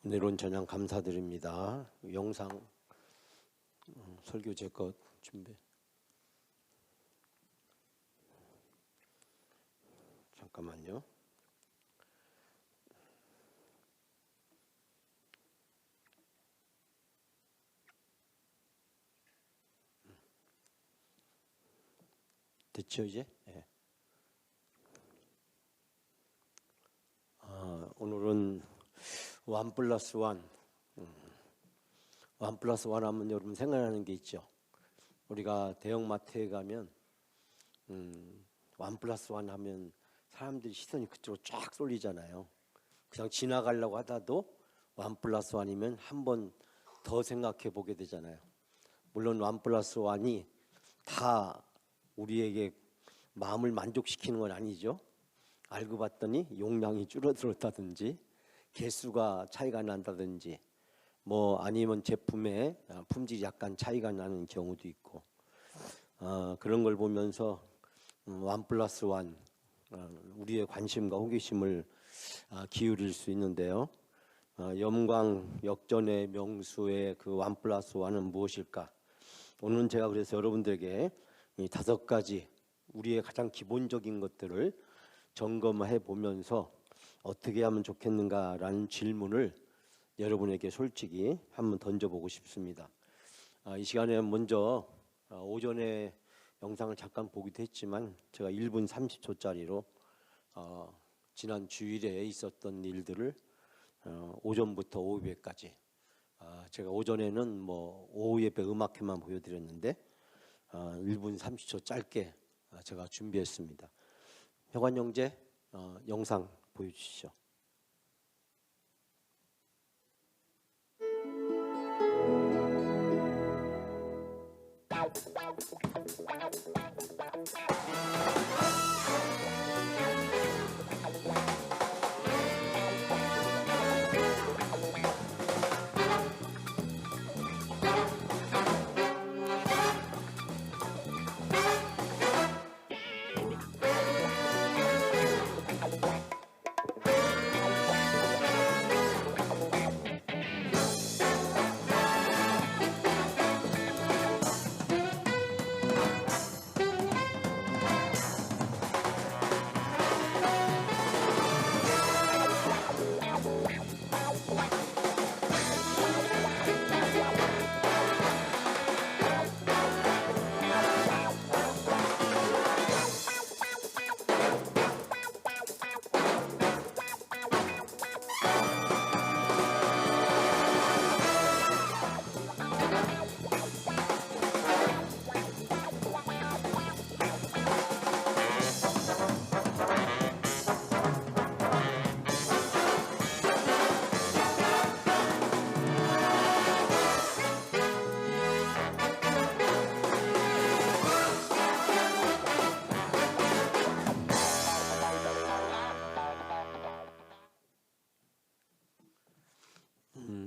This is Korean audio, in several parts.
은혜로운 찬양 감사드립니다. 영상 설교 제 것 준비. 잠깐만요. 됐죠 이제? 네. 오늘은 1+1. 1+1 하면 여러분 생각나는 게 있죠. 우리가 대형마트에 가면 1+1 하면 사람들이 시선이 그쪽으로 쫙 쏠리잖아요. 그냥 지나가려고 하다도 1+1이면 한 번 더 생각해 보게 되잖아요. 물론 1+1이 다 우리에게 마음을 만족시키는 건 아니죠. 알고 봤더니 용량이 줄어들었다든지 개수가 차이가 난다든지 뭐 아니면 제품의 품질이 약간 차이가 나는 경우도 있고 그런 걸 보면서 1+1 우리의 관심과 호기심을 기울일 수 있는데요. 염광 역전의 명수의 그 1+1은 무엇일까? 오늘은 제가 그래서 여러분들에게 이 5가지 우리의 가장 기본적인 것들을 점검해 보면서 어떻게 하면 좋겠는가라는 질문을 여러분에게 솔직히 한번 던져보고 싶습니다. 이 시간에 먼저 오전에 영상을 잠깐 보기도 했지만 제가 1분 30초짜리로 지난 주일에 있었던 일들을 오전부터 오후 예배까지 제가 오전에는 뭐 오후 예배 음악회만 보여드렸는데 1분 30초 짧게 제가 준비했습니다. 혁환 형제 영상 보여주시죠.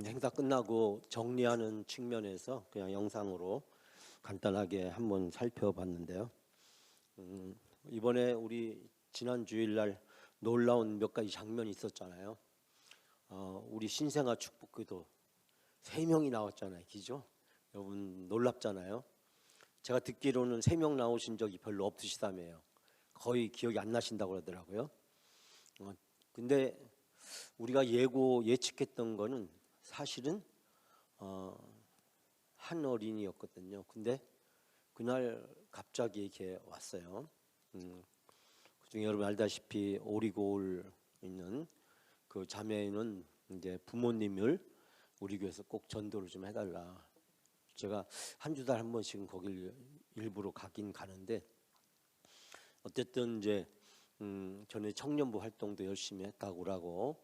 행사 끝나고 정리하는 측면에서 그냥 영상으로 간단하게 한번 살펴봤는데요. 이번에 우리 지난 주일날 놀라운 몇 가지 장면이 있었잖아요. 우리 신생아 축복기도 3명이 나왔잖아요. 기죠? 여러분 놀랍잖아요. 제가 듣기로는 3명 나오신 적이 별로 없으시다며요. 거의 기억이 안 나신다고 그러더라고요. 근데 우리가 예측했던 거는 사실은 한 어린이였거든요. 근데 그날 갑자기 이렇게 왔어요. 그중에 여러분 알다시피 오리고울 있는 그 자매는 이제 부모님을 우리 교회에서 꼭 전도를 좀 해달라. 제가 한 주 달 한 번씩은 거길 일부러 가긴 가는데 어쨌든 이제 전에 청년부 활동도 열심히 했다고 그러고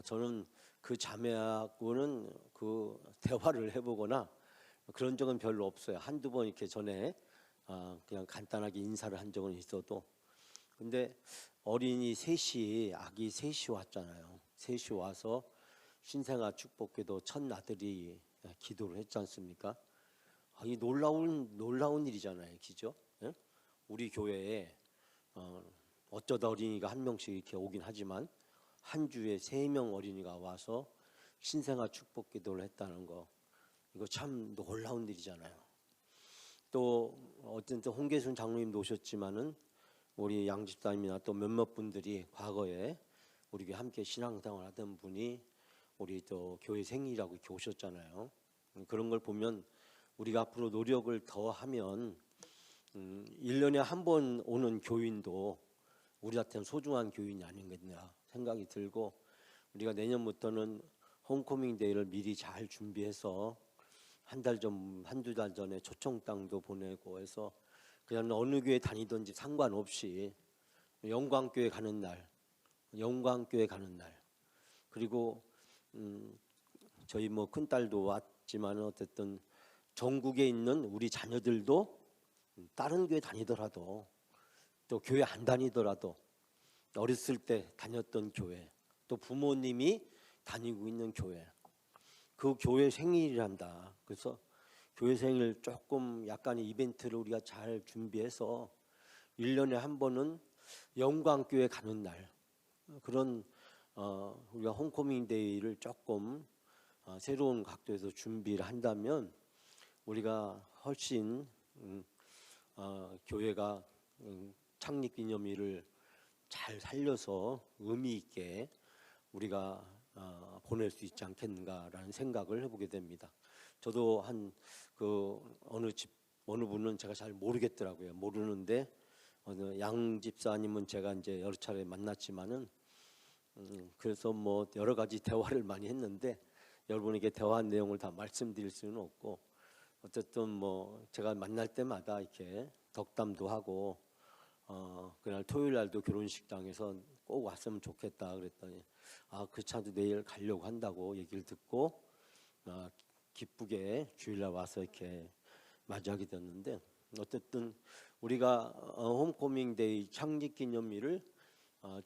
저는 그 자매하고는 그 대화를 해보거나 그런 적은 별로 없어요. 한두 번 이렇게 전에 그냥 간단하게 인사를 한 적은 있어도 근데 어린이 셋이 아기 셋이 왔잖아요. 셋이 와서 신생아 축복기도 첫 나들이 기도를 했지 않습니까? 이 놀라운 일이잖아요, 기죠? 예? 우리 교회에 어쩌다 어린이가 한 명씩 이렇게 오긴 하지만 한 주에 3명 어린이가 와서 신생아 축복 기도를 했다는 거, 이거 참 놀라운 일이잖아요. 또 어쨌든 홍계순 장로님도 오셨지만은 우리 양 집사님이나 또 몇몇 분들이 과거에 우리 함께 신앙생활 하던 분이 우리 또 교회 생일이라고 이렇게 오셨잖아요. 그런 걸 보면 우리가 앞으로 노력을 더 하면 1년에 한 번 오는 교인도 우리한테는 소중한 교인이 아닌겠냐 생각이 들고, 우리가 내년부터는 홈커밍 데이를 미리 잘 준비해서 한두 달 전에 초청장도 보내고 해서 그냥 어느 교회 다니든지 상관없이 영광교회 가는 날, 그리고 저희 뭐 큰딸도 왔지만 어쨌든 전국에 있는 우리 자녀들도 다른 교회 다니더라도, 또 교회 안 다니더라도 어렸을 때 다녔던 교회, 또 부모님이 다니고 있는 교회, 그 교회 생일이란다. 그래서 교회 생일 조금 약간의 이벤트를 우리가 잘 준비해서 1년에 한 번은 영광교회 가는 날, 그런 우리가 홈커밍 데이를 조금 새로운 각도에서 준비를 한다면 우리가 훨씬 교회가 창립기념일을 잘 살려서 의미 있게 우리가 보낼 수 있지 않겠는가라는 생각을 해보게 됩니다. 저도 어느 분은 제가 잘 모르겠더라고요. 모르는데 양 집사님은 제가 이제 여러 차례 만났지만은 그래서 뭐 여러 가지 대화를 많이 했는데 여러분에게 대화한 내용을 다 말씀드릴 수는 없고, 어쨌든 뭐 제가 만날 때마다 이렇게 덕담도 하고 그날 토요일 날도 결혼식장에서 꼭 왔으면 좋겠다 그랬더니 그 차도 내일 가려고 한다고 얘기를 듣고 기쁘게 주일날 와서 이렇게 맞이하게 됐는데, 어쨌든 우리가 홈커밍 데이 창립기념일을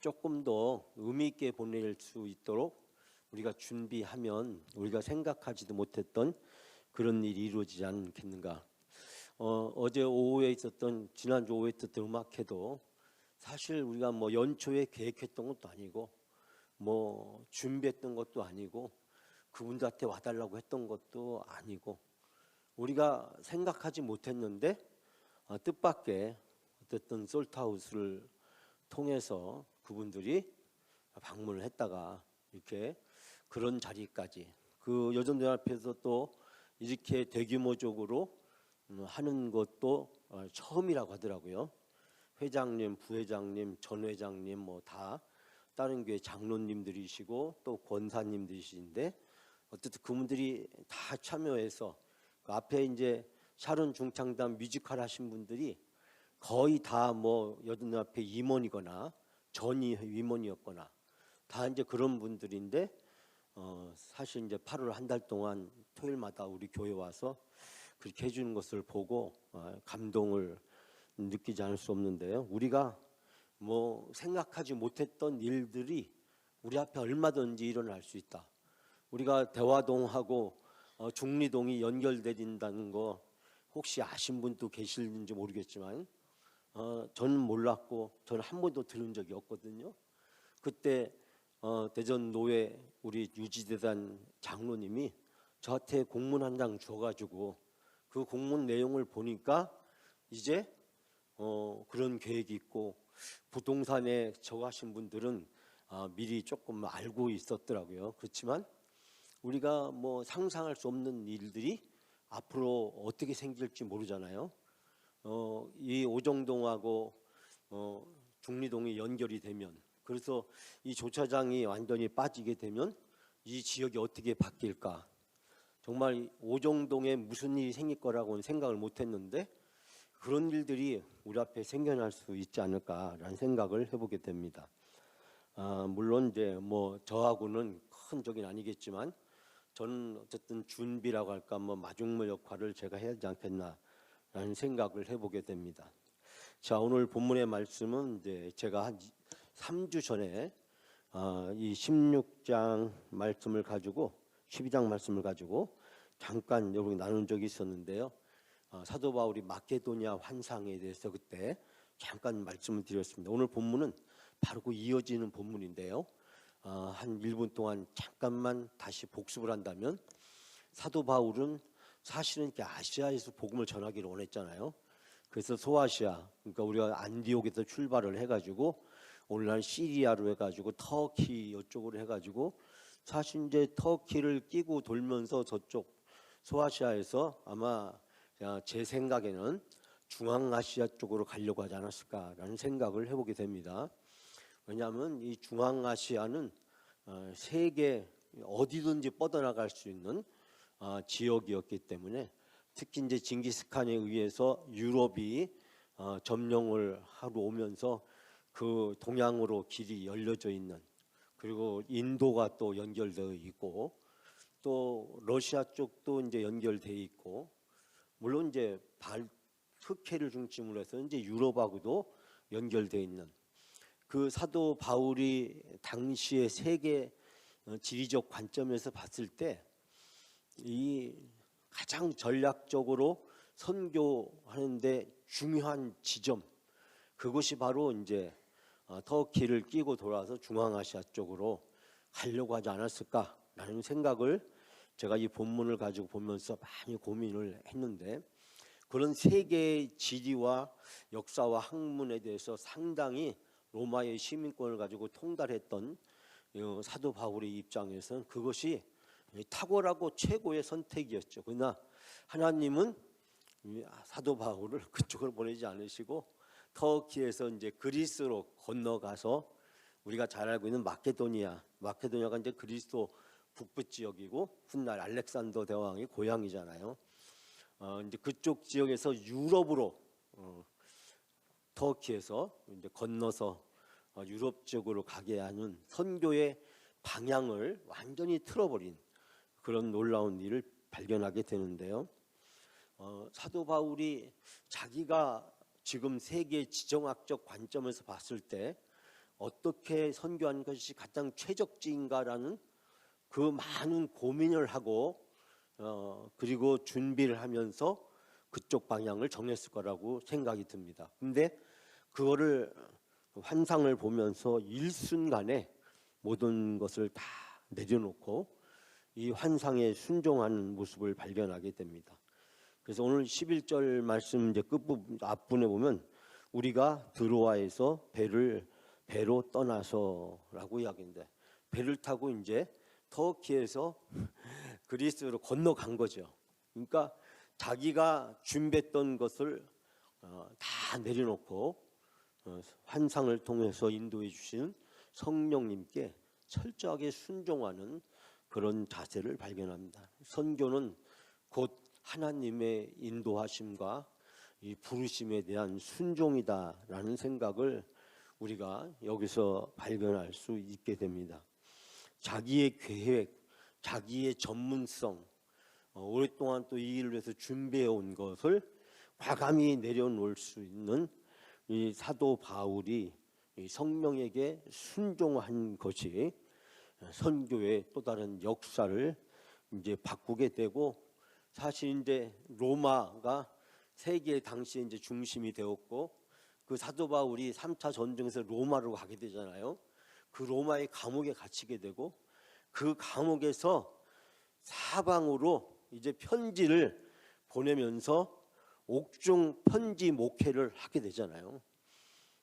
조금 더 의미 있게 보낼 수 있도록 우리가 준비하면 우리가 생각하지도 못했던 그런 일이 이루어지지 않겠는가. 어제 오후에 있었던, 지난주 오후에 있었던 음악회도 사실 우리가 뭐 연초에 계획했던 것도 아니고 뭐 준비했던 것도 아니고 그분들한테 와달라고 했던 것도 아니고 우리가 생각하지 못했는데 뜻밖의 어쨌든 솔트하우스를 통해서 그분들이 방문을 했다가 이렇게 그런 자리까지, 그 여전연합회에서 또 이렇게 대규모적으로 하는 것도 처음이라고 하더라고요. 회장님, 부회장님, 전 회장님 뭐 다 다른 교회 장로님들이시고 또 권사님들이신데 어쨌든 그분들이 다 참여해서 그 앞에 이제 샤론 중창단 뮤지컬 하신 분들이 거의 다 뭐 여전연합회 임원이거나 전 임원이었거나 다 이제 그런 분들인데 사실 이제 8월 한 달 동안 토요일마다 우리 교회 와서 그렇게 해주는 것을 보고 감동을 느끼지 않을 수 없는데요. 우리가 뭐 생각하지 못했던 일들이 우리 앞에 얼마든지 일어날 수 있다. 우리가 대화동하고 중리동이 연결된다는 거 혹시 아신 분도 계실는지 모르겠지만 저는 몰랐고 저는 한 번도 들은 적이 없거든요. 그때 대전 노회 우리 유지재단 장로님이 저한테 공문 한 장 줘가지고 그 공문 내용을 보니까 이제 그런 계획이 있고 부동산에 저하신 분들은 미리 조금 알고 있었더라고요. 그렇지만 우리가 뭐 상상할 수 없는 일들이 앞으로 어떻게 생길지 모르잖아요. 이 오정동하고 중리동이 연결이 되면, 그래서 이 주차장이 완전히 빠지게 되면 이 지역이 어떻게 바뀔까. 정말 오정동에 무슨 일이 생길 거라고는 생각을 못했는데 그런 일들이 우리 앞에 생겨날 수 있지 않을까라는 생각을 해보게 됩니다. 물론 이제 뭐 저하고는 큰 적이 아니겠지만 저는 어쨌든 준비라고 할까 뭐 마중물 역할을 제가 해야 하지 않겠나라는 생각을 해보게 됩니다. 자, 오늘 본문의 말씀은 이제 제가 한 3주 전에 이 16장 말씀을 가지고 12장 말씀을 가지고 잠깐 여러분 나눈 적이 있었는데요. 사도 바울이 마케도니아 환상에 대해서 그때 잠깐 말씀을 드렸습니다. 오늘 본문은 바로 그 이어지는 본문인데요. 한 1분 동안 잠깐만 다시 복습을 한다면, 사도 바울은 사실은 이렇게 아시아에서 복음을 전하기를 원했잖아요. 그래서 소아시아, 그러니까 우리가 안디옥에서 출발을 해가지고 오늘날 시리아로 해가지고 터키 이쪽으로 해가지고, 사실 이제 터키를 끼고 돌면서 저쪽 소아시아에서 아마 제 생각에는 중앙아시아 쪽으로 가려고 하지 않았을까라는 생각을 해보게 됩니다. 왜냐하면 이 중앙아시아는 세계 어디든지 뻗어나갈 수 있는 지역이었기 때문에, 특히 이제 징기스칸에 의해서 유럽이 점령을 하러 오면서 그 동양으로 길이 열려져 있는, 그리고 인도가 또 연결되어 있고, 또 러시아 쪽도 이제 연결되어 있고, 물론 이제 흑해를 중심으로 해서 이제 유럽하고도 연결되어 있는, 그 사도 바울이 당시의 세계 지리적 관점에서 봤을 때 이 가장 전략적으로 선교하는데 중요한 지점, 그것이 바로 이제 터키를 끼고 돌아서 중앙아시아 쪽으로 가려고 하지 않았을까라는 생각을 제가 이 본문을 가지고 보면서 많이 고민을 했는데, 그런 세계의 지리와 역사와 학문에 대해서 상당히 로마의 시민권을 가지고 통달했던 사도 바울의 입장에서는 그것이 탁월하고 최고의 선택이었죠. 그러나 하나님은 사도 바울을 그쪽으로 보내지 않으시고 터키에서 이제 그리스로 건너가서, 우리가 잘 알고 있는 마케도니아가 이제 그리스도 북부 지역이고 훗날 알렉산더 대왕의 고향이잖아요. 이제 그쪽 지역에서 유럽으로 터키에서 이제 건너서 유럽 쪽으로 가게 하는 선교의 방향을 완전히 틀어버린 그런 놀라운 일을 발견하게 되는데요. 사도 바울이 자기가 지금 세계 지정학적 관점에서 봤을 때 어떻게 선교하는 것이 가장 최적지인가라는 그 많은 고민을 하고 그리고 준비를 하면서 그쪽 방향을 정했을 거라고 생각이 듭니다. 근데 그거를 환상을 보면서 일순간에 모든 것을 다 내려놓고 이 환상에 순종하는 모습을 발견하게 됩니다. 그래서 오늘 11절 말씀 이제 끝부분 앞부분에 보면, 우리가 드로아에서 배로 떠나서라고 이야기인데, 배를 타고 이제 터키에서 그리스로 건너간 거죠. 그러니까 자기가 준비했던 것을 다 내려놓고 환상을 통해서 인도해 주신 성령님께 철저하게 순종하는 그런 자세를 발견합니다. 선교는 곧 하나님의 인도하심과 이 부르심에 대한 순종이다라는 생각을 우리가 여기서 발견할 수 있게 됩니다. 자기의 계획, 자기의 전문성, 오랫동안 또 이 일을 위해서 준비해 온 것을 과감히 내려놓을 수 있는 이 사도 바울이 이 성령에게 순종한 것이 선교의 또 다른 역사를 이제 바꾸게 되고, 사실 이제 로마가 세계 당시에 이제 중심이 되었고, 그 사도 바울이 3차 전쟁에서 로마로 가게 되잖아요. 그 로마의 감옥에 갇히게 되고, 그 감옥에서 사방으로 이제 편지를 보내면서 옥중 편지 목회를 하게 되잖아요.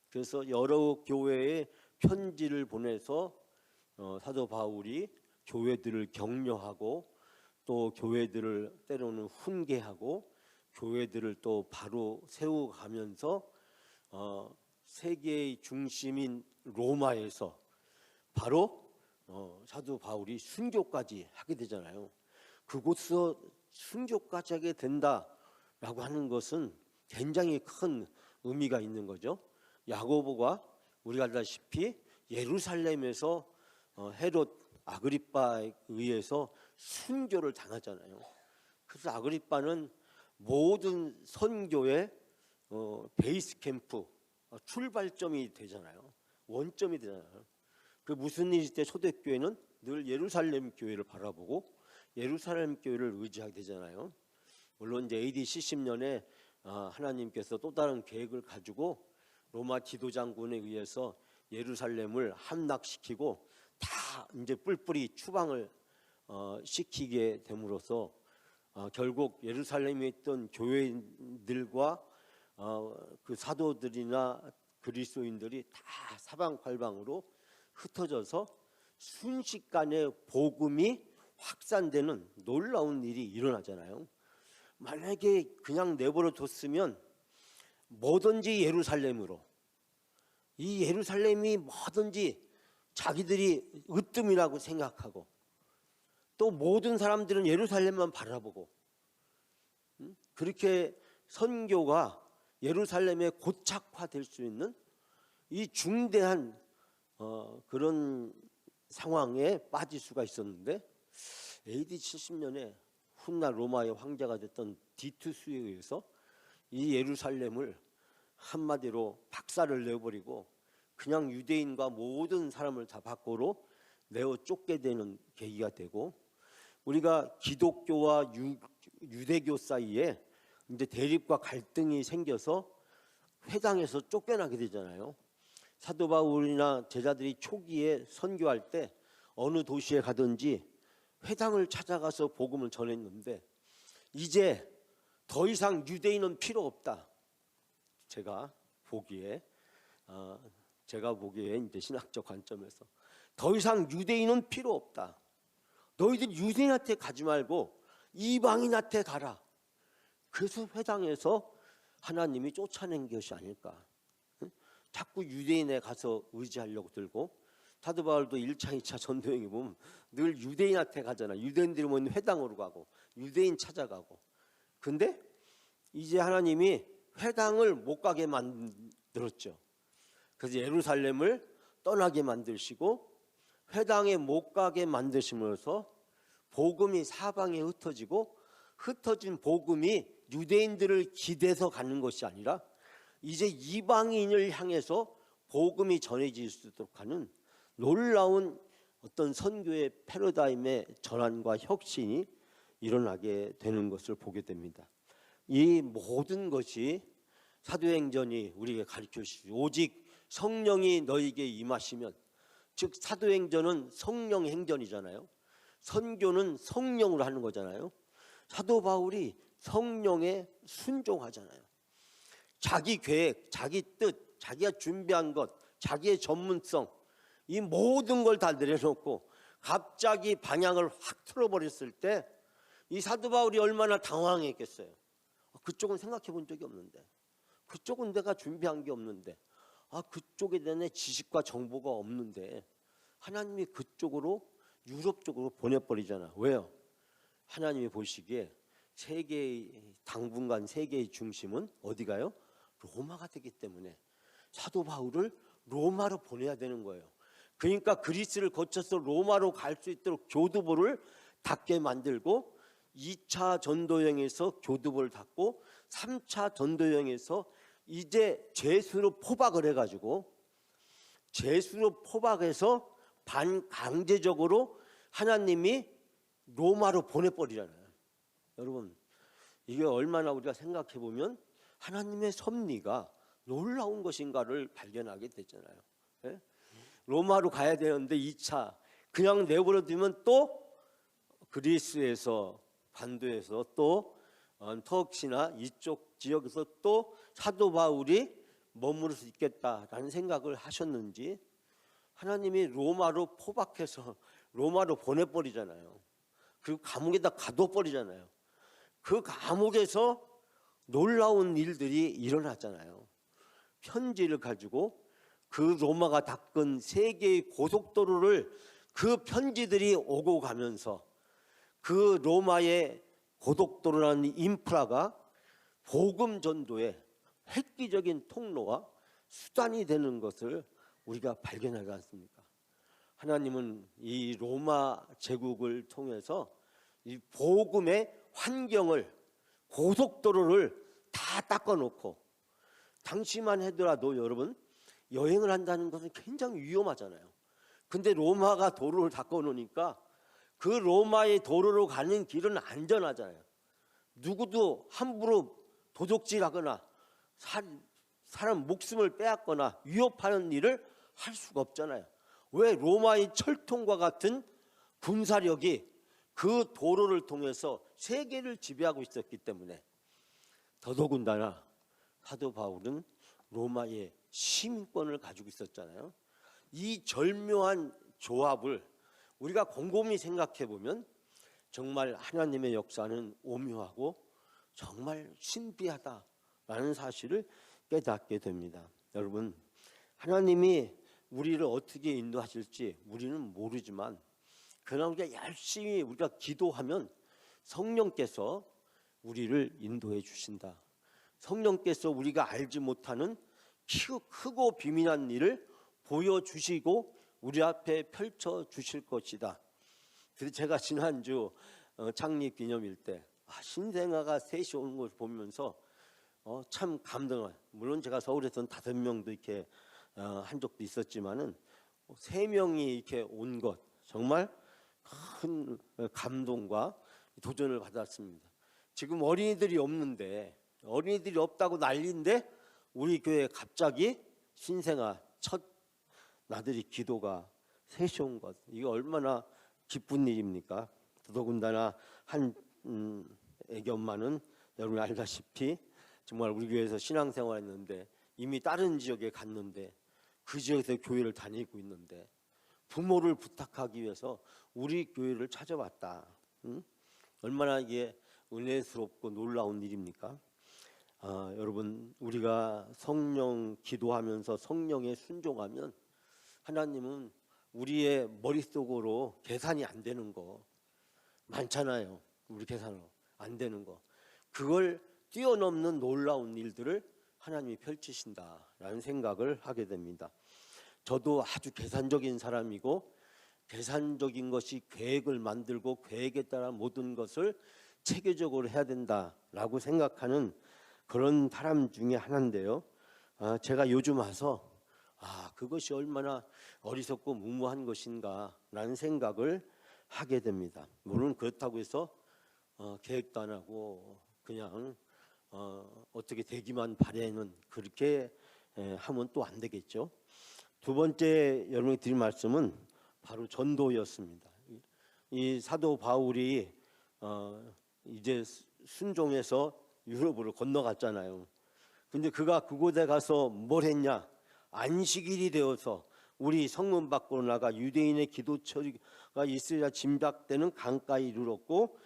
그래서 여러 교회에 편지를 보내서 사도 바울이 교회들을 격려하고, 또 교회들을 때로는 훈계하고, 교회들을 또 바로 세워가면서 세계의 중심인 로마에서 바로 사도 바울이 순교까지 하게 되잖아요. 그곳에서 순교까지 하게 된다라고 하는 것은 굉장히 큰 의미가 있는 거죠. 야고보가 우리가 알다시피 예루살렘에서 헤롯 아그리빠에 의해서 순교를 당하잖아요. 그래서 아그리빠는 모든 선교의 베이스 캠프, 출발점이 되잖아요. 원점이 되잖아요. 그 무슨 일일 때 초대교회는 늘 예루살렘 교회를 바라보고 예루살렘 교회를 의지하게 되잖아요. 물론 이제 AD 70년에 하나님께서 또 다른 계획을 가지고 로마 지도장군에 의해서 예루살렘을 함락시키고 다 이제 뿔뿔이 추방을 시키게 됨으로써 결국 예루살렘에 있던 교회인들과 그 사도들이나 그리스도인들이 다 사방팔방으로 흩어져서 순식간에 복음이 확산되는 놀라운 일이 일어나잖아요. 만약에 그냥 내버려 뒀으면 뭐든지 예루살렘으로, 이 예루살렘이 뭐든지 자기들이 으뜸이라고 생각하고, 또 모든 사람들은 예루살렘만 바라보고, 그렇게 선교가 예루살렘에 고착화될 수 있는 이 중대한 그런 상황에 빠질 수가 있었는데, AD 70년에 훗날 로마의 황제가 됐던 디투스에 의해서 이 예루살렘을 한마디로 박살을 내버리고 그냥 유대인과 모든 사람을 다 밖으로 내어 쫓게 되는 계기가 되고, 우리가 기독교와 유대교 사이에 이제 대립과 갈등이 생겨서 회당에서 쫓겨나게 되잖아요. 사도 바울이나 제자들이 초기에 선교할 때 어느 도시에 가든지 회당을 찾아가서 복음을 전했는데, 이제 더 이상 유대인은 필요 없다. 제가 보기에 이제 신학적 관점에서 더 이상 유대인은 필요 없다. 너희들 유대인한테 가지 말고 이방인한테 가라. 그래서 회당에서 하나님이 쫓아낸 것이 아닐까. 자꾸 유대인에 가서 의지하려고 들고, 사도 바울도 1차 2차 전도여행에 보면 늘 유대인한테 가잖아. 유대인들이 모이는 회당으로 가고 유대인 찾아가고. 근데 이제 하나님이 회당을 못 가게 만들었죠. 그래서 예루살렘을 떠나게 만드시고 회당에 못 가게 만드심으로써 복음이 사방에 흩어지고, 흩어진 복음이 유대인들을 기대서 가는 것이 아니라 이제 이방인을 향해서 복음이 전해질 수 있도록 하는 놀라운 어떤 선교의 패러다임의 전환과 혁신이 일어나게 되는 것을 보게 됩니다. 이 모든 것이 사도행전이 우리에게 가르쳐주시죠. 오직 성령이 너에게 임하시면, 즉 사도행전은 성령 행전이잖아요. 선교는 성령으로 하는 거잖아요. 사도 바울이 성령에 순종하잖아요. 자기 계획, 자기 뜻, 자기가 준비한 것, 자기의 전문성, 이 모든 걸 다 내려놓고 갑자기 방향을 확 틀어버렸을 때 이 사도 바울이 얼마나 당황했겠어요. 그쪽은 생각해 본 적이 없는데, 그쪽은 내가 준비한 게 없는데, 그쪽에 대한 지식과 정보가 없는데 하나님이 그쪽으로, 유럽 쪽으로 보내버리잖아. 왜요? 하나님이 보시기에 당분간 세계의 중심은 어디가요? 로마가 되기 때문에 사도 바울을 로마로 보내야 되는 거예요. 그러니까 그리스를 거쳐서 로마로 갈 수 있도록 교두보를 닫게 만들고, 2차 전도여행에서 교두보를 닫고 3차 전도여행에서 이제 죄수로 포박을 해가지고, 죄수로 포박해서 반강제적으로 하나님이 로마로 보내버리잖아요. 여러분, 이게 얼마나 우리가 생각해 보면 하나님의 섭리가 놀라운 것인가를 발견하게 되잖아요. 예? 로마로 가야 되는데 2차 그냥 내버려 두면 또 그리스에서, 반도에서, 또 터키나 이쪽 지역에서 또 사도 바울이 머무를 수 있겠다라는 생각을 하셨는지 하나님이 로마로 포박해서 로마로 보내버리잖아요. 그리고 감옥에다 가둬버리잖아요. 그 감옥에서 놀라운 일들이 일어났잖아요. 편지를 가지고 그 로마가 닦은 세계의 고속도로를 그 편지들이 오고 가면서 그 로마의 고속도로라는 인프라가 복음 전도의 획기적인 통로와 수단이 되는 것을 우리가 발견하지 않습니까? 하나님은 이 로마 제국을 통해서 이 복음의 환경을, 고속도로를 다 닦아놓고, 당시만 하더라도 여러분 여행을 한다는 것은 굉장히 위험하잖아요. 근데 로마가 도로를 닦아놓으니까 그 로마의 도로로 가는 길은 안전하잖아요. 누구도 함부로 도둑질하거나 사람 목숨을 빼앗거나 위협하는 일을 할 수가 없잖아요. 왜 로마의 철통과 같은 군사력이 그 도로를 통해서 세계를 지배하고 있었기 때문에. 더더군다나 사도 바울은 로마의 시민권을 가지고 있었잖아요. 이 절묘한 조합을 우리가 곰곰이 생각해 보면 정말 하나님의 역사는 오묘하고 정말 신비하다라는 사실을 깨닫게 됩니다. 여러분, 하나님이 우리를 어떻게 인도하실지 우리는 모르지만 그러나 우리가 열심히 우리가 기도하면 성령께서 우리를 인도해 주신다. 성령께서 우리가 알지 못하는 크고 비밀한 일을 보여주시고 우리 앞에 펼쳐주실 것이다. 그래서 제가 지난주 창립기념일 때 신생아가 셋이 오는 걸 보면서 참 감동을. 물론 제가 서울에서는 5명도 이렇게 한 적도 있었지만은 3명이 이렇게 온 것 정말 큰 감동과 도전을 받았습니다. 지금 어린이들이 없는데, 어린이들이 없다고 난리인데 우리 교회에 갑자기 신생아 첫 나들이 기도가 셋이 온 것, 이게 얼마나 기쁜 일입니까? 더더군다나 한 애기 엄마는 여러분이 알다시피 정말 우리 교회에서 신앙생활했는데 이미 다른 지역에 갔는데 그 지역에서 교회를 다니고 있는데 부모를 부탁하기 위해서 우리 교회를 찾아왔다. 얼마나 이게 은혜스럽고 놀라운 일입니까? 여러분, 우리가 성령 기도하면서 성령에 순종하면 하나님은 우리의 머릿속으로 계산이 안 되는 거 많잖아요. 우리 계산으로 안 되는 거, 그걸 뛰어넘는 놀라운 일들을 하나님이 펼치신다라는 생각을 하게 됩니다. 저도 아주 계산적인 사람이고 계산적인 것이 계획을 만들고 계획에 따라 모든 것을 체계적으로 해야 된다라고 생각하는 그런 사람 중에 하나인데요. 제가 요즘 와서 그것이 얼마나 어리석고 무모한 것인가라는 생각을 하게 됩니다. 물론 그렇다고 해서 계획도 안 하고 그냥 어떻게 되기만 바라는 그렇게 하면 또 안 되겠죠. 두 번째 여러분이 드릴 말씀은 바로 전도였습니다. 이 사도 바울이 이제 순종해서 유럽으로 건너갔잖아요. 근데 그가 그곳에 가서 뭘 했냐? 안식일이 되어서 우리 성문 밖으로 나가 유대인의 기도처가 있으리라 짐작되는 강가에 이르렀고,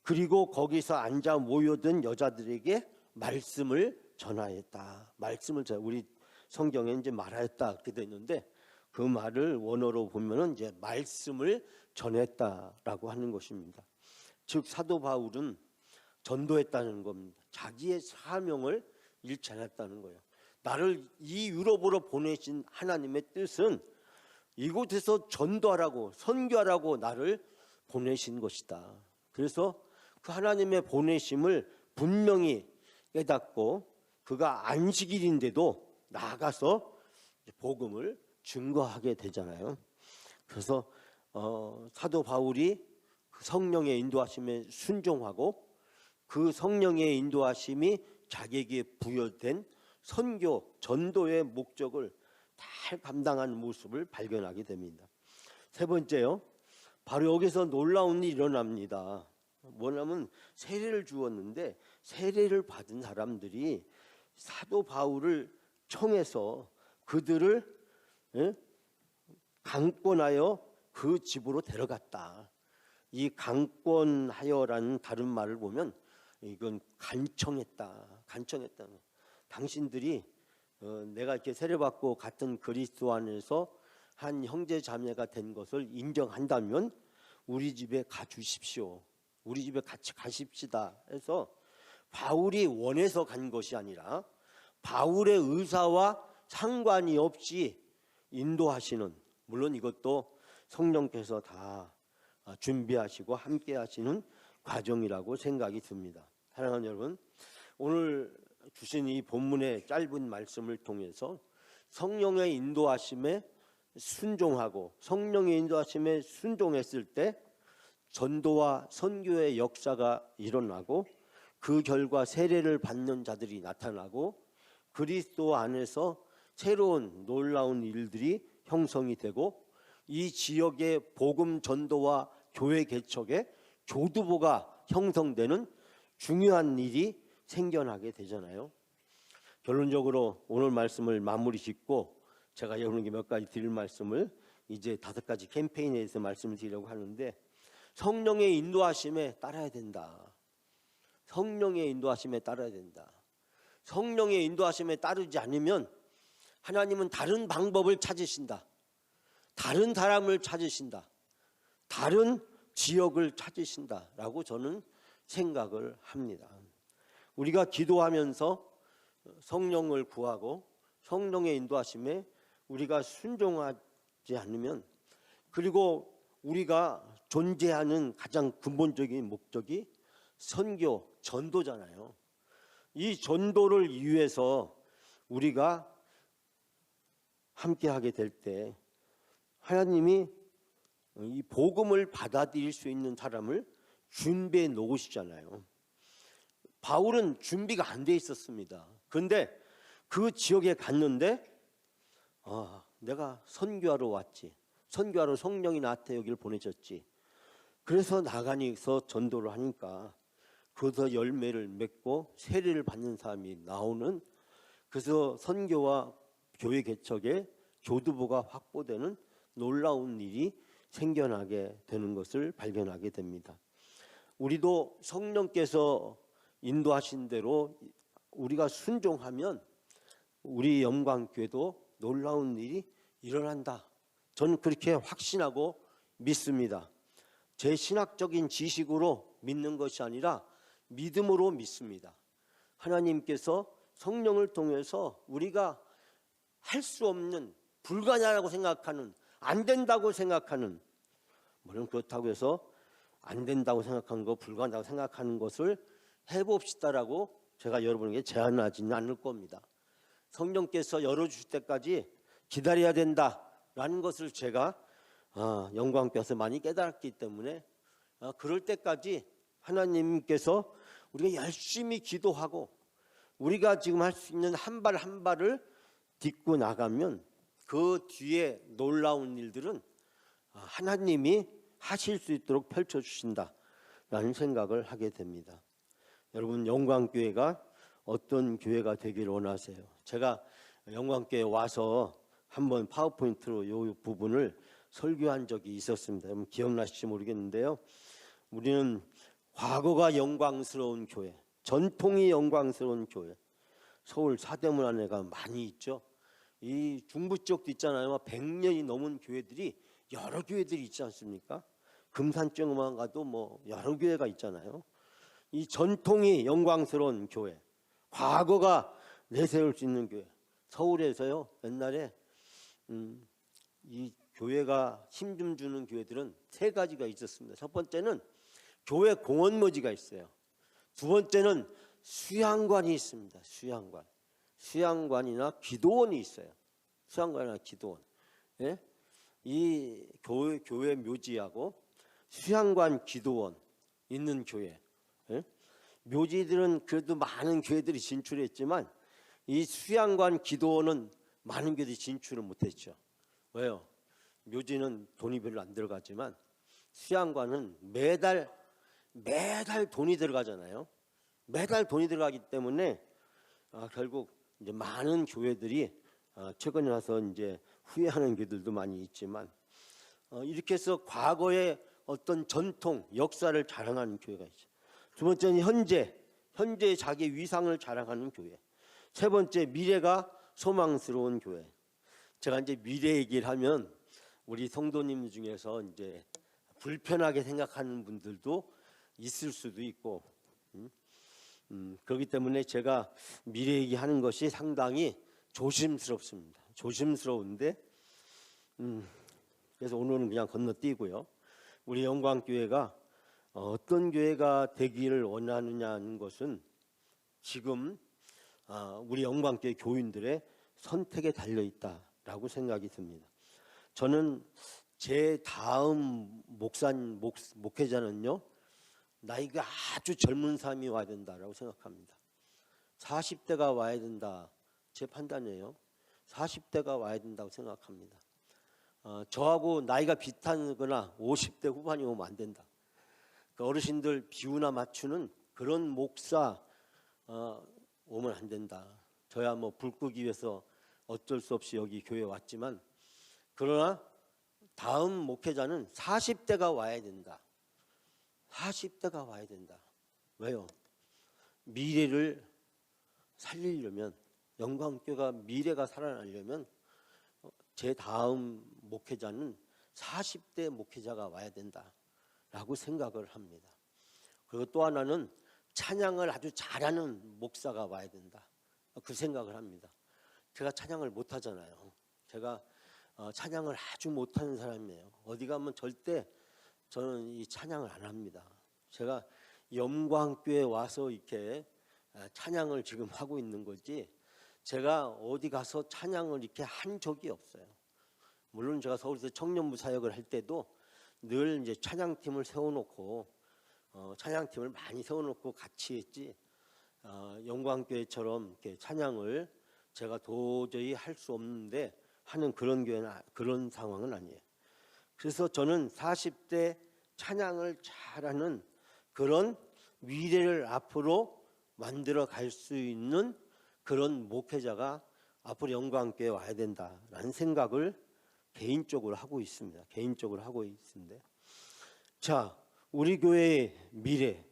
그리고 거기서 앉아 모여든 여자들에게 말씀을 전하였다. 말씀을 우리 성경에 이제 말하였다 이렇게 돼 있는데 그 말을 원어로 보면은 이제 말씀을 전했다라고 하는 것입니다. 즉 사도 바울은 전도했다는 겁니다. 자기의 사명을 잃지 않았다는 거예요. 나를 이 유럽으로 보내신 하나님의 뜻은 이곳에서 전도하라고 선교하라고 나를 보내신 것이다. 그래서 그 하나님의 보내심을 분명히 깨닫고 그가 안식일인데도 나가서 복음을 증거하게 되잖아요. 그래서 사도 바울이 그 성령의 인도하심에 순종하고 그 성령의 인도하심이 자기에게 부여된 선교, 전도의 목적을 잘 감당하는 모습을 발견하게 됩니다. 세 번째요, 바로 여기서 놀라운 일이 일어납니다. 뭐냐면 세례를 주었는데 세례를 받은 사람들이 사도 바울을 청해서 그들을 강권하여 그 집으로 데려갔다. 이 강권하여라는 다른 말을 보면 이건 간청했다. 당신들이 내가 이렇게 세례받고 같은 그리스도 안에서 한 형제 자매가 된 것을 인정한다면 우리 집에 가주십시오. 우리 집에 같이 가십시다 해서 바울이 원해서 간 것이 아니라 바울의 의사와 상관이 없이 인도하시는, 물론 이것도 성령께서 다 준비하시고 함께 하시는 과정이라고 생각이 듭니다. 사랑하는 여러분, 오늘 주신 이 본문의 짧은 말씀을 통해서 성령의 인도하심에 순종하고 성령의 인도하심에 순종했을 때 전도와 선교의 역사가 일어나고 그 결과 세례를 받는 자들이 나타나고 그리스도 안에서 새로운 놀라운 일들이 형성이 되고 이 지역의 복음 전도와 교회 개척에 교두보가 형성되는 중요한 일이 생겨나게 되잖아요. 결론적으로 오늘 말씀을 마무리 짓고 제가 여러분에게 몇 가지 드릴 말씀을 이제 5가지 캠페인에 대해서 말씀을 드리려고 하는데, 성령의 인도하심에 따라야 된다. 성령의 인도하심에 따라야 된다. 성령의 인도하심에 따르지 않으면 하나님은 다른 방법을 찾으신다. 다른 사람을 찾으신다. 다른 지역을 찾으신다라고 저는 생각을 합니다. 우리가 기도하면서 성령을 구하고 성령의 인도하심에 우리가 순종하지 않으면, 그리고 우리가 존재하는 가장 근본적인 목적이 선교, 전도잖아요. 이 전도를 위해서 우리가 함께 하게 될 때 하나님이 이 복음을 받아들일 수 있는 사람을 준비해 놓으시잖아요. 바울은 준비가 안 돼 있었습니다. 그런데 그 지역에 갔는데 내가 선교하러 왔지. 선교하러 성령이 나한테 여기를 보내셨지. 그래서 나가니서 전도를 하니까 거기서 열매를 맺고 세례를 받는 사람이 나오는, 그래서 선교와 교회 개척에 교두보가 확보되는 놀라운 일이 생겨나게 되는 것을 발견하게 됩니다. 우리도 성령께서 인도하신 대로 우리가 순종하면 우리 영광교회도 놀라운 일이 일어난다. 저는 그렇게 확신하고 믿습니다. 제 신학적인 지식으로 믿는 것이 아니라 믿음으로 믿습니다. 하나님께서 성령을 통해서 우리가 할 수 없는, 불가능하다고 생각하는, 안 된다고 생각하는, 물론 그렇다고 해서 안 된다고 생각하는 거, 불가능하다고 생각하는 것을 해봅시다라고 제가 여러분에게 제안하지는 않을 겁니다. 성령께서 열어주실 때까지 기다려야 된다라는 것을 제가 영광교회에서 많이 깨달았기 때문에 그럴 때까지 하나님께서 우리가 열심히 기도하고 우리가 지금 할 수 있는 한 발 한 발을 딛고 나가면 그 뒤에 놀라운 일들은 하나님이 하실 수 있도록 펼쳐주신다라는 생각을 하게 됩니다. 여러분, 영광교회가 어떤 교회가 되기를 원하세요? 제가 영광교회에 와서 한번 파워포인트로 이 부분을 설교한 적이 있었습니다. 여러분 기억나실지 모르겠는데요. 우리는 과거가 영광스러운 교회, 전통이 영광스러운 교회, 서울 서대문 안에가 많이 있죠. 이 중부 쪽도 있잖아요. 100년이 넘은 교회들이, 여러 교회들이 있지 않습니까? 금산쪽만 가도 여러 교회가 있잖아요. 이 전통이 영광스러운 교회, 과거가 내세울 수 있는 교회. 서울에서요, 옛날에 이 교회가 힘 좀 주는 교회들은 3가지가 있었습니다. 첫 번째는 교회 공원묘지가 있어요. 두 번째는 수양관이 있습니다. 수양관이나 기도원이 있어요. 수양관이나 기도원. 예? 이 교회 묘지하고 수양관, 기도원 있는 교회. 예? 묘지들은 그래도 많은 교회들이 진출했지만 이 수양관, 기도원은 많은 교회들이 진출을 못했죠. 왜요? 묘지는 돈이 별로 안 들어가지만 수양관은 매달 돈이 들어가잖아요. 매달 돈이 들어가기 때문에 결국 이제 많은 교회들이 최근에 와서 이제 후회하는 교회들도 많이 있지만 이렇게 해서 과거의 어떤 전통, 역사를 자랑하는 교회가 있죠. 두 번째는 현재 자기 위상을 자랑하는 교회. 세 번째, 미래가 소망스러운 교회. 제가 이제 미래 얘기를 하면 우리 성도님 중에서 이제 불편하게 생각하는 분들도 있을 수도 있고, 그렇기 때문에 제가 미래 얘기하는 것이 상당히 조심스럽습니다. 조심스러운데, 그래서 오늘은 그냥 건너뛰고요. 우리 영광교회가 어떤 교회가 되기를 원하느냐는 것은 지금 우리 영광교회 교인들의 선택에 달려 있다라고 생각이 듭니다. 저는 제 다음 목회자는요, 나이가 아주 젊은 사람이 와야 된다라고 생각합니다. 40대가 와야 된다, 제 판단이에요. 40대가 와야 된다고 생각합니다. 저하고 나이가 비슷하거나 50대 후반이 오면 안 된다. 그 어르신들 비유나 맞추는 그런 목사 오면 안 된다. 저야 뭐 불 끄기 위해서 어쩔 수 없이 여기 교회 왔지만, 그러나 다음 목회자는 40대가 와야 된다. 40대가 와야 된다. 왜요? 미래를 살리려면, 영광교회가 미래가 살아나려면 제 다음 목회자는 40대 목회자가 와야 된다라고 생각을 합니다. 그리고 또 하나는 찬양을 아주 잘하는 목사가 와야 된다. 그 생각을 합니다. 제가 찬양을 못하잖아요. 제가 찬양을 아주 못하는 사람이에요. 어디 가면 절대 저는 이 찬양을 안 합니다. 제가 영광교회에 와서 이렇게 찬양을 지금 하고 있는 거지, 제가 어디 가서 찬양을 이렇게 한 적이 없어요. 물론 제가 서울에서 청년부 사역을 할 때도 늘 이제 찬양팀을 세워놓고 찬양팀을 많이 세워놓고 같이 했지, 영광교회처럼 이렇게 찬양을 제가 도저히 할 수 없는데 하는 그런 교회는, 그런 상황은 아니에요. 그래서 저는 40대 찬양을 잘하는 그런 미래를 앞으로 만들어 갈 수 있는 그런 목회자가 앞으로 영광교회에 와야 된다라는 생각을 개인적으로 하고 있습니다. 자, 우리 교회의 미래,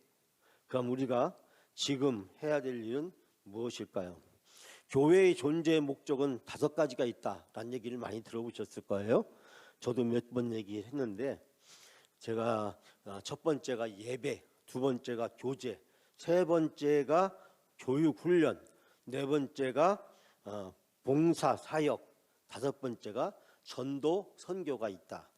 그럼 우리가 지금 해야 될 일은 무엇일까요? 교회의 존재의 목적은 5가지가 있다라는 얘기를 많이 들어보셨을 거예요. 저도 몇 번 얘기했는데, 제가 첫 번째가 예배, 두 번째가 교제, 세 번째가 교육훈련, 네 번째가 봉사, 사역, 다섯 번째가 전도, 선교가 있다.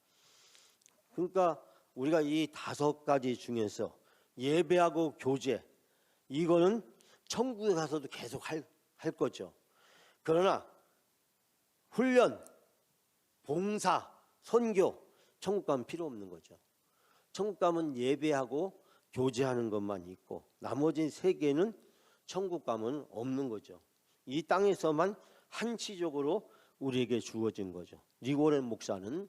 그러니까 우리가 이 5가지 중에서 예배하고 교제, 이거는 천국에 가서도 계속 할 거죠. 그러나 훈련, 봉사, 선교, 천국 가면 필요 없는 거죠. 천국 가면 예배하고 교제하는 것만 있고 나머지 3개는 천국 가면 없는 거죠. 이 땅에서만 한시적으로 우리에게 주어진 거죠. 리고렌 목사는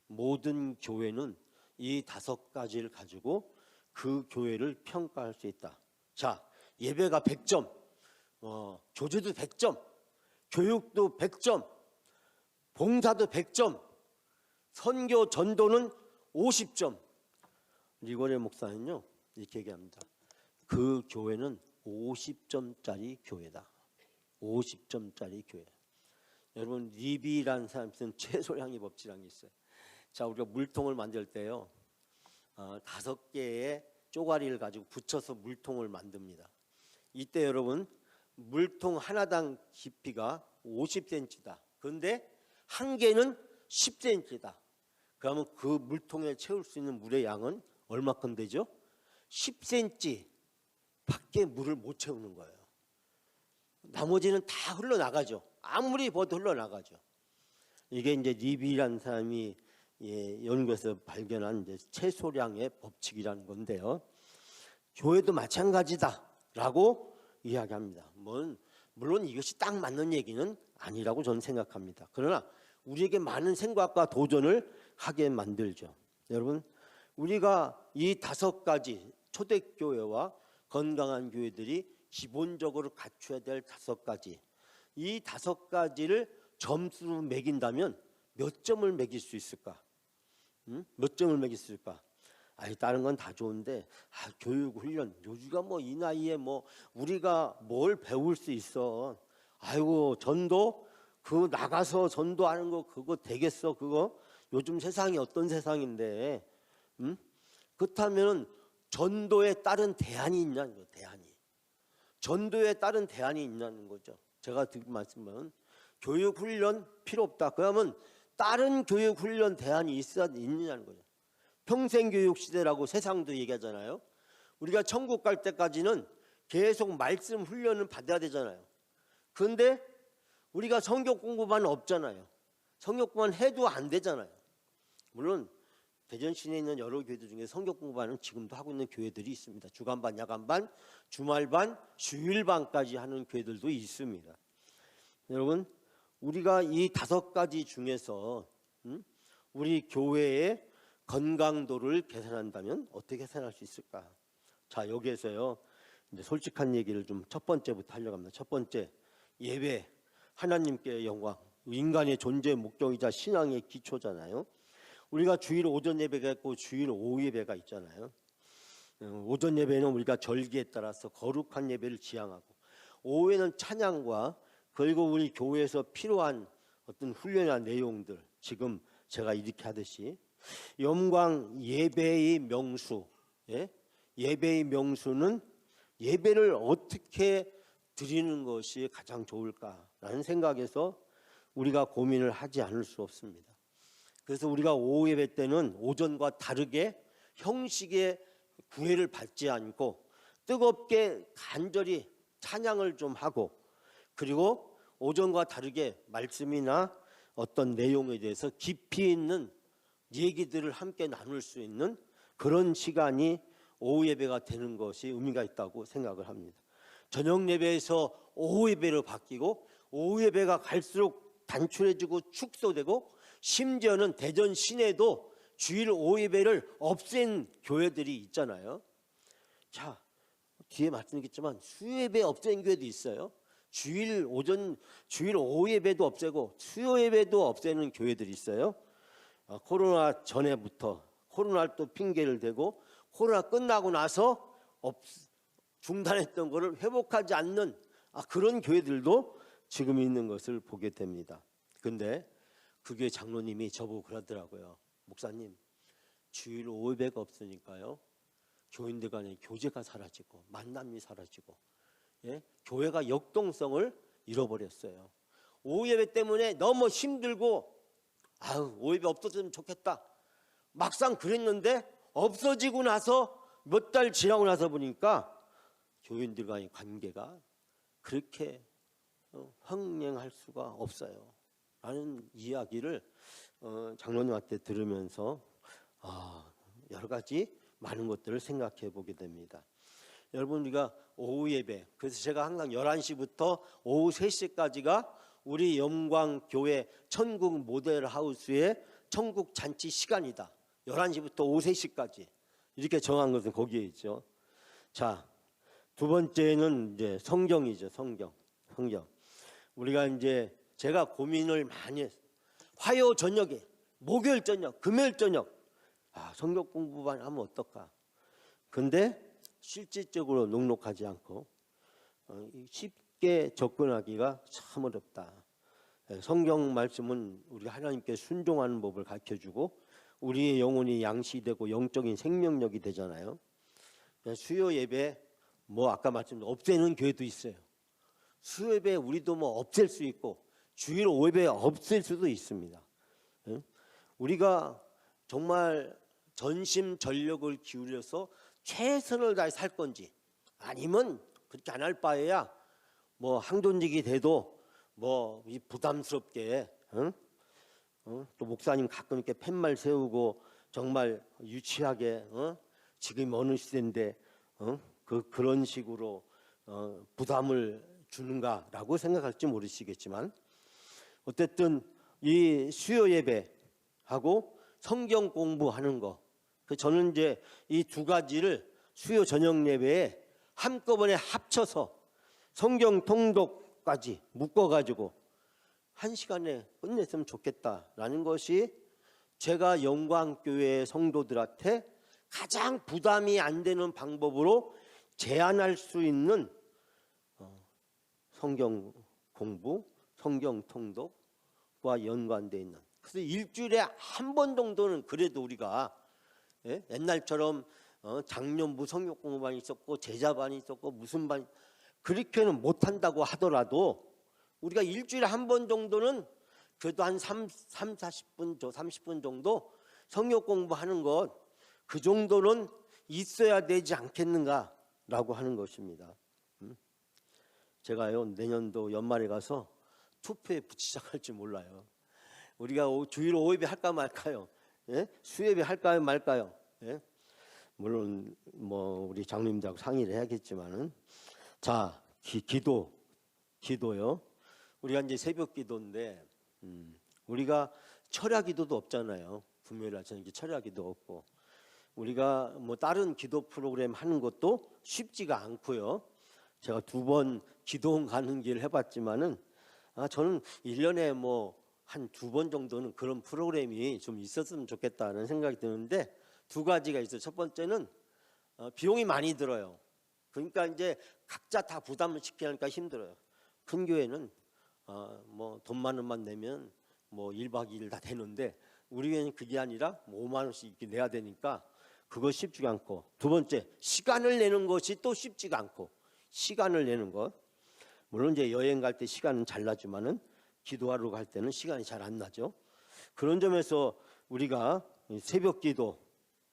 모든 교회는 이 5가지를 가지고 그 교회를 평가할 수 있다. 자, 예배가 100점, 교제도 100점, 교육도 100점, 봉사도 100점, 선교 전도는 50점. 리고렌 목사는요 이렇게 얘기합니다. 그 교회는 50점짜리 교회다. 50점짜리 교회. 여러분, 리비라는 사람이 쓴 최소량의 법칙이라는 게 있어요. 자, 우리가 물통을 만들 때요 5개의 쪼가리를 가지고 붙여서 물통을 만듭니다. 이때 여러분, 물통 하나당 깊이가 50cm다. 그런데 한 개는 10cm다. 그러면 그 물통에 채울 수 있는 물의 양은 얼마큼 되죠? 10cm 밖에 물을 못 채우는 거예요. 나머지는 다 흘러나가죠. 아무리 버도 흘러나가죠. 이게 이제 리비라는 사람이 연구해서 발견한 이제 최소량의 법칙이라는 건데요. 교회도 마찬가지다라고 이야기합니다. 물론 이것이 딱 맞는 얘기는 아니라고 저는 생각합니다. 그러나 우리에게 많은 생각과 도전을 하게 만들죠. 여러분, 우리가 이 5가지 초대교회와 건강한 교회들이 기본적으로 갖춰야 될 5가지, 이 5가지를 점수로 매긴다면 몇 점을 매길 수 있을까? 몇 점을 매길 수 있을까? 다른 건 다 좋은데 교육 훈련, 요즘가 뭐 이 나이에 뭐 우리가 뭘 배울 수 있어? 아이고, 전도, 그 나가서 전도하는 거 그거 되겠어? 그거 요즘 세상이 어떤 세상인데, 그렇다면 전도에 따른 대안이 있냐는 거예요. 대안이. 전도에 따른 대안이 있냐는 거죠. 제가 드린 말씀은 교육 훈련 필요 없다. 그러면 다른 교육 훈련 대안이 있느냐는 거죠. 평생교육 시대라고 세상도 얘기하잖아요. 우리가 천국 갈 때까지는 계속 말씀 훈련을 받아야 되잖아요. 그런데 우리가 성경 공부만 없잖아요. 성경 공부만 해도 안 되잖아요. 물론 대전 시내에 있는 여러 교회들 중에 성경 공부반은 지금도 하고 있는 교회들이 있습니다. 주간반, 야간반, 주말반, 주일반까지 하는 교회들도 있습니다. 여러분, 우리가 이 5가지 중에서 우리 교회의 건강도를 계산한다면 어떻게 계산할 수 있을까? 자, 여기에서요, 이제 솔직한 얘기를 좀 첫 번째부터 하려고 합니다. 첫 번째, 예배, 하나님께 영광, 인간의 존재 목적이자 신앙의 기초잖아요. 우리가 주일 오전 예배가 있고 주일 오후 예배가 있잖아요. 오전 예배는 우리가 절기에 따라서 거룩한 예배를 지향하고, 오후에는 찬양과 그리고 우리 교회에서 필요한 어떤 훈련이나 내용들, 지금 제가 이렇게 하듯이 영광 예배의 명수, 예배의 명수는 예배를 어떻게 드리는 것이 가장 좋을까라는 생각에서 우리가 고민을 하지 않을 수 없습니다. 그래서 우리가 오후 예배 때는 오전과 다르게 형식의 구애를 받지 않고 뜨겁게 간절히 찬양을 좀 하고, 그리고 오전과 다르게 말씀이나 어떤 내용에 대해서 깊이 있는 얘기들을 함께 나눌 수 있는 그런 시간이 오후 예배가 되는 것이 의미가 있다고 생각을 합니다. 저녁 예배에서 오후 예배로 바뀌고 오후 예배가 갈수록 단출해지고 축소되고, 심지어는 대전 시내도 주일 오후 예배를 없앤 교회들이 있잖아요. 자, 뒤에 말씀드리겠지만 수요 예배 없앤 교회도 있어요. 주일 오후 예배도 없애고 수요 예배도 없애는 교회들이 있어요. 코로나 전에부터 코로나를 또 핑계를 대고 코로나 끝나고 나서 중단했던 것을 회복하지 않는 그런 교회들도 지금 있는 것을 보게 됩니다. 근데 그 교회 장로님이 저보고 그러더라고요. 목사님, 주일 오후 예배가 없으니까요, 교인들 간의 교제가 사라지고 만남이 사라지고, 교회가 역동성을 잃어버렸어요. 오후 예배 때문에 너무 힘들고 오후 예배 없어졌으면 좋겠다, 막상 그랬는데 없어지고 나서 몇 달 지나고 나서 보니까 교인들 간의 관계가 그렇게 흥행할 수가 없어요 라는 이야기를 장로님한테 들으면서 여러 가지 많은 것들을 생각해 보게 됩니다. 여러분, 우리가 오후 예배, 그래서 제가 항상 11시부터 오후 3시까지가 우리 영광교회 천국 모델하우스의 천국 잔치 시간이다. 11시부터 오후 3시까지 이렇게 정한 것은 거기에 있죠. 자, 두 번째는 이제 성경이죠. 성경. 우리가 이제 제가 고민을 많이 했어요. 화요 저녁에, 목요일 저녁, 금요일 저녁 성경 공부만 하면 어떨까? 근데 실질적으로 녹록하지 않고 쉽게 접근하기가 참 어렵다. 성경 말씀은 우리가 하나님께 순종하는 법을 가르쳐주고 우리의 영혼이 양식되고 영적인 생명력이 되잖아요. 수요 예배 아까 말씀드린 없애는 교회도 있어요. 수요 예배 우리도 없앨 수 있고 주일 오후 예배 없앨 수도 있습니다. 우리가 정말 전심전력을 기울여서 최선을 다해 살 건지, 아니면 그렇게 안 할 바에야 항존직이 돼도 부담스럽게 또 목사님 가끔 이렇게 팻말 세우고 정말 유치하게 지금 어느 시대인데 그런 식으로 부담을 주는가라고 생각할지 모르시겠지만, 어쨌든 이 수요 예배하고 성경 공부하는 거, 저는 이제 이 두 가지를 수요 저녁 예배에 한꺼번에 합쳐서 성경 통독까지 묶어가지고 1시간에 끝냈으면 좋겠다라는 것이 제가 영광교회 성도들한테 가장 부담이 안 되는 방법으로 제안할 수 있는 성경 공부, 성경 통독과 연관되어 있는, 그래서 일주일에 한 번 정도는 그래도 우리가 옛날처럼 장년부 성경 공부반이 있었고 제자반이 있었고 무슨 반, 그렇게는 못한다고 하더라도 우리가 일주일에 한 번 정도는 그래도 한 30분 정도 성경 공부하는 것, 그 정도는 있어야 되지 않겠는가라고 하는 것입니다. 제가요, 내년도 연말에 가서 투표에 부치장할지 몰라요. 우리가 주일 오후 예배 할까 말까요? 수요 예배 할까요 말까요? 물론 우리 장로님들하고 상의를 해야겠지만은, 자, 기도요. 우리가 이제 새벽 기도인데 우리가 철야기도도 없잖아요. 금요일날 저녁에 철야기도 없고, 우리가 뭐 다른 기도 프로그램 하는 것도 쉽지가 않고요. 제가 2번 기도원 가는 길 해봤지만은 저는 1년에 뭐 한 2번 정도는 그런 프로그램이 좀 있었으면 좋겠다는 생각이 드는데, 2가지가 있어요. 첫 번째는 비용이 많이 들어요. 그러니까 이제 각자 다 부담을 시키니까 힘들어요. 큰 교회는 뭐 돈 많은 만 내면 뭐 1박 2일 다 되는데, 우리 교회는 그게 아니라 뭐 5만 원씩 이렇게 내야 되니까 그거 쉽지가 않고, 2번째 시간을 내는 것이 또 쉽지가 않고, 시간을 내는 것, 물론 이제 여행 갈 때 시간은 잘 나지만은 기도하러 갈 때는 시간이 잘 안 나죠. 그런 점에서 우리가 새벽 기도,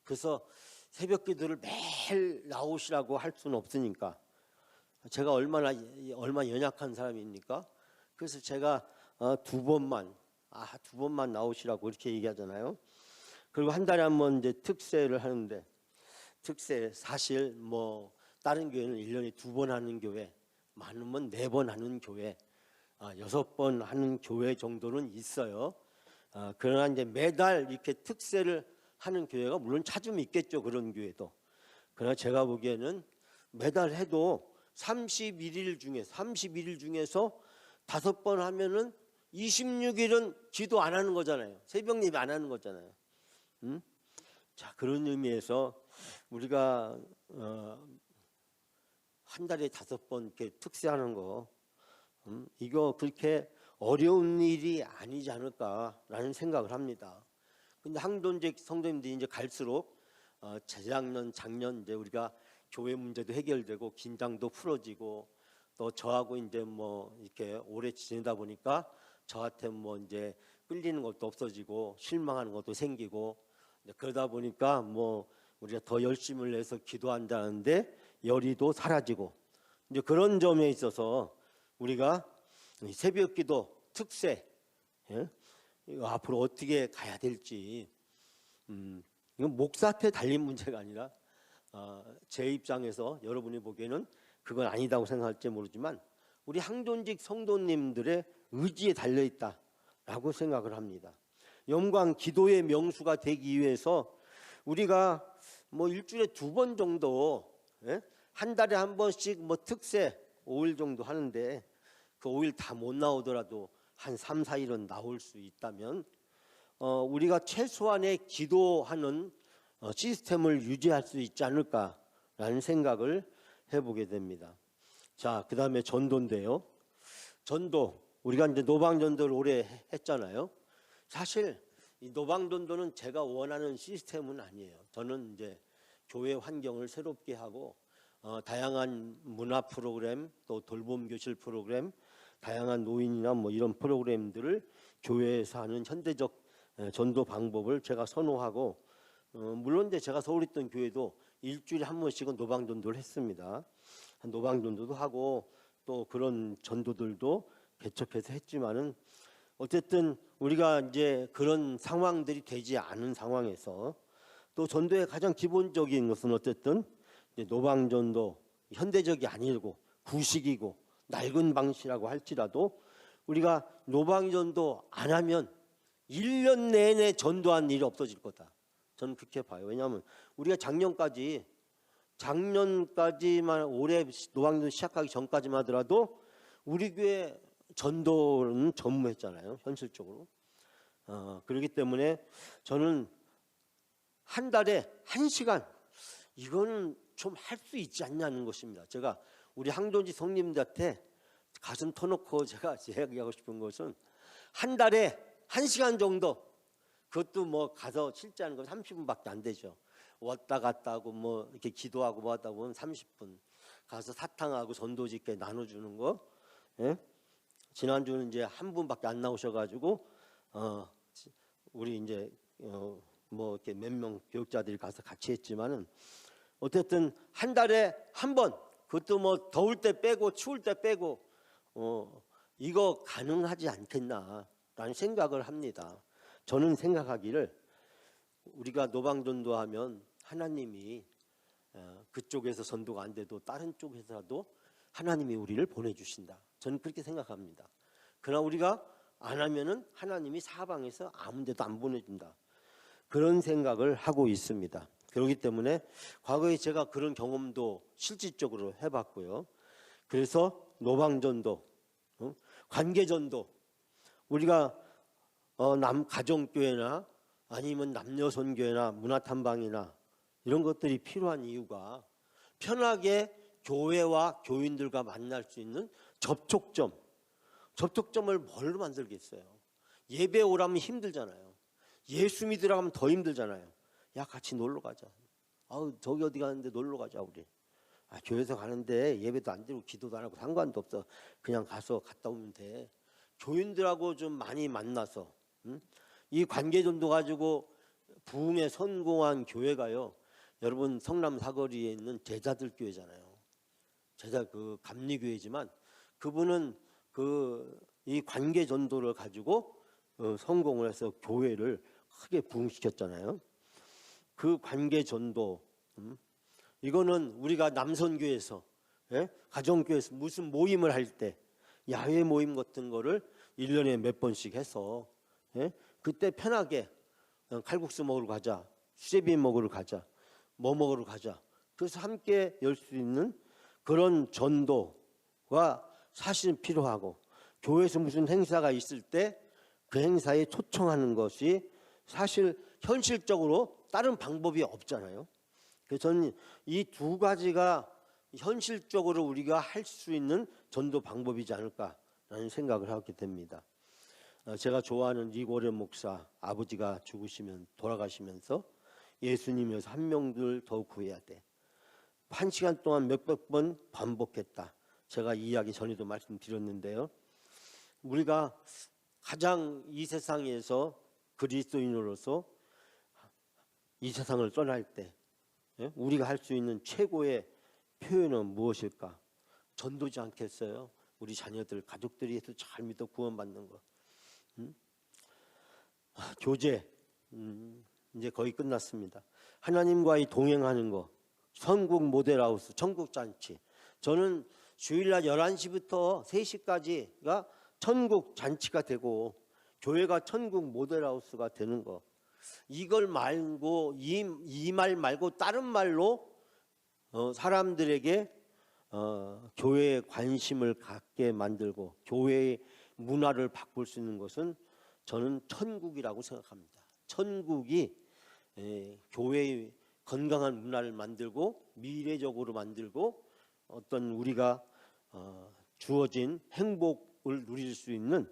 그래서 새벽 기도를 매일 나오시라고 할 수는 없으니까, 제가 얼마 연약한 사람입니까? 그래서 제가 2번만 나오시라고 이렇게 얘기하잖아요. 그리고 한 달에 한 번 이제 특세를 하는데, 특세 사실 뭐 다른 교회는 1년에 2번 하는 교회, 많으면 4번 하는 교회, 6번 하는 교회 정도는 있어요. 그러나 이제 매달 이렇게 특세를 하는 교회가 물론 찾으면 있겠죠, 그런 교회도. 그러나 제가 보기에는 매달 해도 31일 중에서 5번 하면은 26일은 기도 안 하는 거잖아요. 새벽 예배 안 하는 거잖아요. 자, 그런 의미에서 우리가 한 달에 5번 이렇게 특세하는 거, 이거 그렇게 어려운 일이 아니지 않을까라는 생각을 합니다. 근데 항돈직 성도님들이 이제 갈수록 재작년, 작년 이제 우리가 교회 문제도 해결되고 긴장도 풀어지고, 또 저하고 이제 뭐 이렇게 오래 지내다 보니까 저한테 뭐 이제 끌리는 것도 없어지고 실망하는 것도 생기고, 그러다 보니까 뭐 우리가 더 열심을 내서 기도한다는데 열의도 사라지고, 이제 그런 점에 있어서 우리가 새벽 기도 특세, 이거 앞으로 어떻게 가야 될지, 이건 목사한테 달린 문제가 아니라 제 입장에서 여러분이 보기에는 그건 아니다고 생각할지 모르지만 우리 항존직 성도님들의 의지에 달려있다라고 생각을 합니다. 영광 기도의 명수가 되기 위해서 우리가 뭐 일주일에 2번 정도, 한 달에 한 번씩 뭐 특세 5일 정도 하는데, 그 5일 다 못 나오더라도 한 3, 4일은 나올 수 있다면 우리가 최소한의 기도하는 시스템을 유지할 수 있지 않을까라는 생각을 해보게 됩니다. 자, 그 다음에 전도인데요. 전도, 우리가 이제 노방전도를 오래 했잖아요. 사실 이 노방전도는 제가 원하는 시스템은 아니에요. 저는 이제 교회 환경을 새롭게 하고 다양한 문화 프로그램, 또 돌봄 교실 프로그램, 다양한 노인이나 뭐 이런 프로그램들을 교회에서 하는 현대적 전도 방법을 제가 선호하고, 물론 이제 제가 서울에 있던 교회도 일주일에 한 번씩은 노방전도를 했습니다. 노방전도도 하고 또 그런 전도들도 개척해서 했지만은, 어쨌든 우리가 이제 그런 상황들이 되지 않은 상황에서 또 전도의 가장 기본적인 것은 어쨌든 이제 노방전도, 현대적이 아니고 구식이고 낡은 방식이라고 할지라도 우리가 노방전도 안 하면 1년 내내 전도한 일이 없어질 거다. 저는 그렇게 봐요. 왜냐하면 우리가 작년까지만, 올해 노방전도 시작하기 전까지만 하더라도 우리 교회 전도는 전무했잖아요, 현실적으로. 그렇기 때문에 저는 한 달에 1시간, 이거는 좀 할 수 있지 않냐는 것입니다. 제가 우리 항존지 성님들한테 가슴 터놓고 제가 이야기하고 싶은 것은, 한 달에 1시간 정도, 그것도 뭐 가서 실제하는 건 30분밖에 안 되죠. 왔다 갔다 하고 뭐 이렇게 기도하고 뭐 하다 보면 30분, 가서 사탕하고 전도지께 나눠주는 거. 지난주는 이제 한 분밖에 안 나오셔가지고 우리 이제 뭐 이렇게 몇 명 교육자들이 가서 같이 했지만은, 어쨌든 한 달에 한 번, 그것도 뭐 더울 때 빼고 추울 때 빼고 이거 가능하지 않겠나라는 생각을 합니다. 저는 생각하기를, 우리가 노방전도하면 하나님이 그쪽에서 전도가 안 돼도 다른 쪽에서라도 하나님이 우리를 보내주신다. 저는 그렇게 생각합니다. 그러나 우리가 안 하면은 하나님이 사방에서 아무 데도 안 보내준다. 그런 생각을 하고 있습니다. 그렇기 때문에 과거에 제가 그런 경험도 실질적으로 해봤고요. 그래서 노방전도, 관계전도, 우리가 가정교회나 아니면 남녀선교회나 문화탐방이나 이런 것들이 필요한 이유가 편하게 교회와 교인들과 만날 수 있는 접촉점을 뭘로 만들겠어요? 예배 오라면 힘들잖아요. 예수 믿으라고 하면 더 힘들잖아요. 야, 같이 놀러 가자. 저기 어디 가는데 놀러 가자 우리. 교회에서 가는데 예배도 안 드리고 기도도 안 하고 상관도 없어. 그냥 가서 갔다 오면 돼. 교인들하고 좀 많이 만나서 이 관계전도 가지고 부흥에 성공한 교회가요. 여러분 성남 사거리에 있는 제자들 교회잖아요. 제자 그 감리교회지만 그분은 이 관계전도를 가지고 성공을 해서 교회를 크게 부흥시켰잖아요. 그 관계전도 이거는 우리가 남선교회에서 가정교회에서 무슨 모임을 할 때 야외 모임 같은 거를 1년에 몇 번씩 해서 그때 편하게 칼국수 먹으러 가자, 수제비 먹으러 가자, 뭐 먹으러 가자. 그래서 함께 열 수 있는 그런 전도가 사실은 필요하고 교회에서 무슨 행사가 있을 때 그 행사에 초청하는 것이 사실 현실적으로 다른 방법이 없잖아요. 그래서 저는 이 두 가지가 현실적으로 우리가 할 수 있는 전도 방법이지 않을까라는 생각을 하게 됩니다. 제가 좋아하는 리고레 목사 아버지가 돌아가시면서 예수님이어서 한 명들 더 구해야 돼. 1시간 동안 몇백 번 반복했다. 제가 이 이야기 전에도 말씀드렸는데요. 우리가 가장 이 세상에서 그리스도인으로서 이 세상을 떠날 때 우리가 할 수 있는 최고의 표현은 무엇일까? 전도지 않겠어요? 우리 자녀들, 가족들이 해서 잘 믿어 구원받는 거. 교제 이제 거의 끝났습니다. 하나님과의 동행하는 거, 천국 모델하우스, 천국 잔치. 저는 주일날 11시부터 3시까지가 천국 잔치가 되고 교회가 천국 모델하우스가 되는 거. 이걸 말고 이 말 말고 다른 말로 사람들에게 교회에 관심을 갖게 만들고 교회의 문화를 바꿀 수 있는 것은 저는 천국이라고 생각합니다. 천국이 교회의 건강한 문화를 만들고 미래적으로 만들고 어떤 우리가 주어진 행복을 누릴 수 있는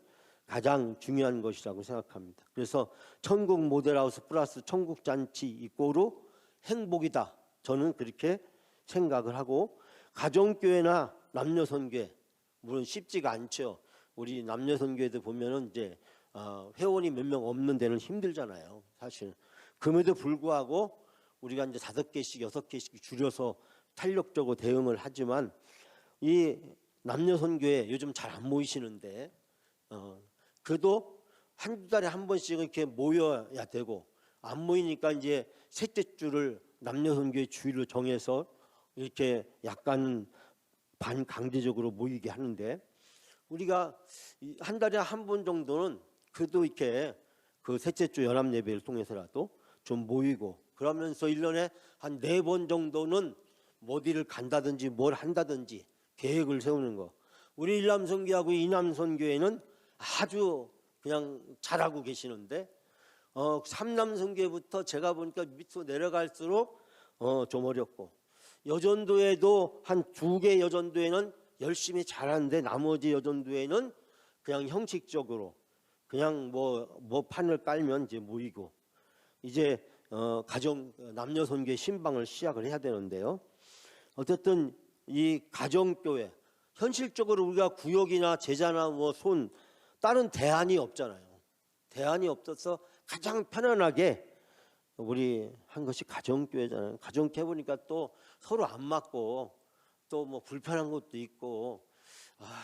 가장 중요한 것이라고 생각합니다. 그래서 천국 모델하우스 플러스 천국 잔치 이꼬로 행복이다. 저는 그렇게 생각을 하고 가정교회나 남녀선교회 물론 쉽지가 않죠. 우리 남녀선교회도 보면은 이제 회원이 몇 명 없는 데는 힘들잖아요. 사실 그럼에도 불구하고 우리가 이제 5개씩 6개씩 줄여서 탄력적으로 대응을 하지만 이 남녀선교회 요즘 잘 안 모이시는데 그래도 한두 달에 한 번씩 이렇게 모여야 되고 안 모이니까 이제 셋째 주를 남녀선교회 주일로 정해서 이렇게 약간 반강제적으로 모이게 하는데 우리가 한 달에 한 번 정도는 그래도 이렇게 그 셋째 주 연합 예배를 통해서라도 좀 모이고 그러면서 1년에 한 4번 정도는 어디를 간다든지 뭘 한다든지 계획을 세우는 거. 우리 일남선교하고 이남선교회는 아주 그냥 잘하고 계시는데 삼남선교회부터 제가 보니까 밑으로 내려갈수록 좀 어렵고 여전도에도 한 2개 여전도에는 열심히 잘하는데 나머지 여전도에는 그냥 형식적으로 그냥 뭐 판을 깔면 이제 모이고 이제 가정 남녀선교회 신방을 시작을 해야 되는데요. 어쨌든 이 가정교회 현실적으로 우리가 구역이나 제자나 다른 대안이 없잖아요. 대안이 없어서 가장 편안하게 우리 한 것이 가정교회잖아요. 가정교회 보니까 또 서로 안 맞고 또 불편한 것도 있고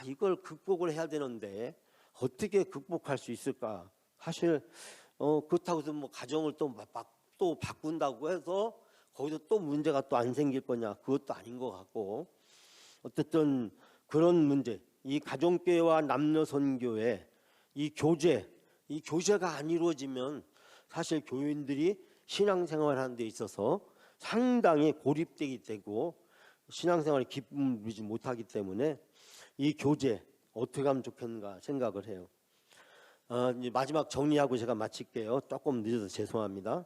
이걸 극복을 해야 되는데 어떻게 극복할 수 있을까? 사실 그렇다고 해서 가정을 또 바꾼다고 해서 거기서 또 문제가 또 안 생길 거냐? 그것도 아닌 것 같고 어쨌든 그런 문제 이 가정교회와 남녀선교회 이 교제가 안 이루어지면 사실 교인들이 신앙생활하는 데 있어서 상당히 고립되게 되고 신앙생활에 기쁨을 누리지 못하기 때문에 이 교제 어떻게 하면 좋겠는가 생각을 해요. 이제 마지막 정리하고 제가 마칠게요. 조금 늦어서 죄송합니다.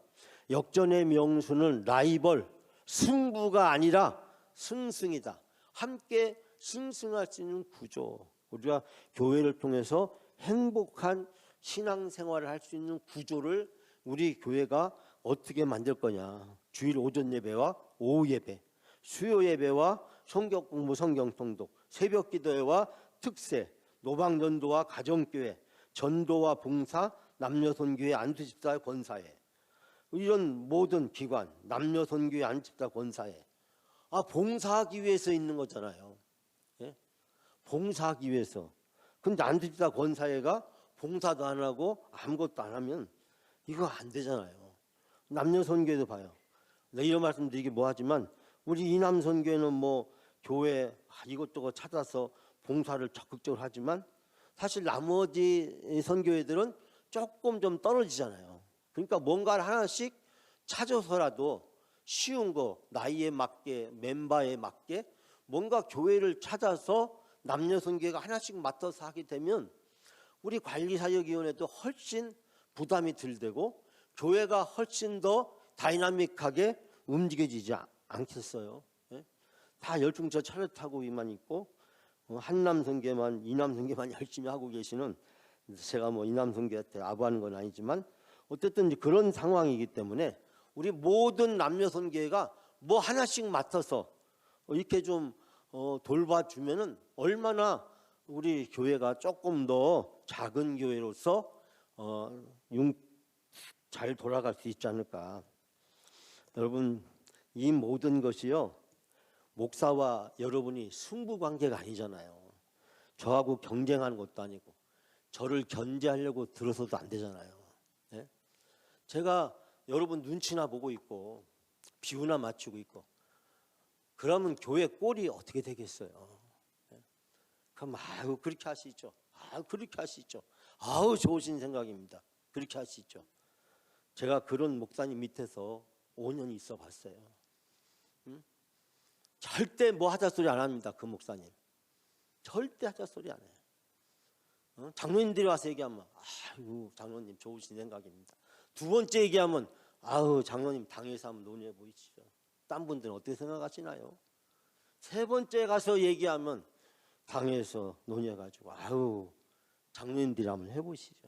역전의 명수는 라이벌, 승부가 아니라 승승이다. 함께 승승할 수 있는 구조. 우리가 교회를 통해서 행복한 신앙생활을 할 수 있는 구조를 우리 교회가 어떻게 만들 거냐. 주일 오전 예배와 오후 예배, 수요 예배와 성경 공부, 성경 통독, 새벽 기도회와 특세, 노방전도와 가정교회, 전도와 봉사, 남녀선교회, 안수집사, 권사회, 이런 모든 기관, 남녀선교회, 안수집사, 권사회, 봉사하기 위해서 있는 거잖아요. 예? 봉사하기 위해서. 근데 안수집사, 권사회가 봉사도 안 하고 아무것도 안 하면 이거 안 되잖아요. 남녀선교회도 봐요. 내가 이런 말씀 드리기 뭐하지만 우리 이남선교회는 뭐 교회 이것저것 찾아서 봉사를 적극적으로 하지만 사실 나머지 선교회들은 조금 좀 떨어지잖아요. 그러니까 뭔가를 하나씩 찾아서라도 쉬운 거, 나이에 맞게, 멤버에 맞게 뭔가 교회를 찾아서 남녀선교회가 하나씩 맡아서 하게 되면 우리 관리사역위원회도 훨씬 부담이 덜 되고 교회가 훨씬 더 다이나믹하게 움직여지지 않겠어요. 예? 다 열중처 차렷하고 위만 있고 한남선교만 이남선교만 열심히 하고 계시는, 제가 뭐 이남선교한테 아부하는 건 아니지만 어쨌든 이제 그런 상황이기 때문에 우리 모든 남녀선교회가 뭐 하나씩 맡아서 이렇게 좀 돌봐주면은 얼마나 우리 교회가 조금 더 작은 교회로서 잘 돌아갈 수 있지 않을까. 여러분, 이 모든 것이요, 목사와 여러분이 승부 관계가 아니잖아요. 저하고 경쟁하는 것도 아니고 저를 견제하려고 들어서도 안 되잖아요. 네? 제가 여러분 눈치나 보고 있고 비유나 맞추고 있고 그러면 교회 꼴이 어떻게 되겠어요? 네? 그럼 그렇게 할 수 있죠. 그렇게 할 수 있죠. 좋으신 생각입니다. 그렇게 할 수 있죠. 제가 그런 목사님 밑에서 5년 있어 봤어요. 절대 뭐 하자 소리 안 합니다. 그 목사님 절대 하자 소리 안 해요. 장로님들이 와서 얘기하면 장로님 좋으신 생각입니다. 두 번째 얘기하면 장로님 당에서 한번 논의해 보시죠. 딴 분들은 어떻게 생각하시나요? 세 번째 가서 얘기하면 당에서 논의해가지고 장로님들이 한번 해보시죠.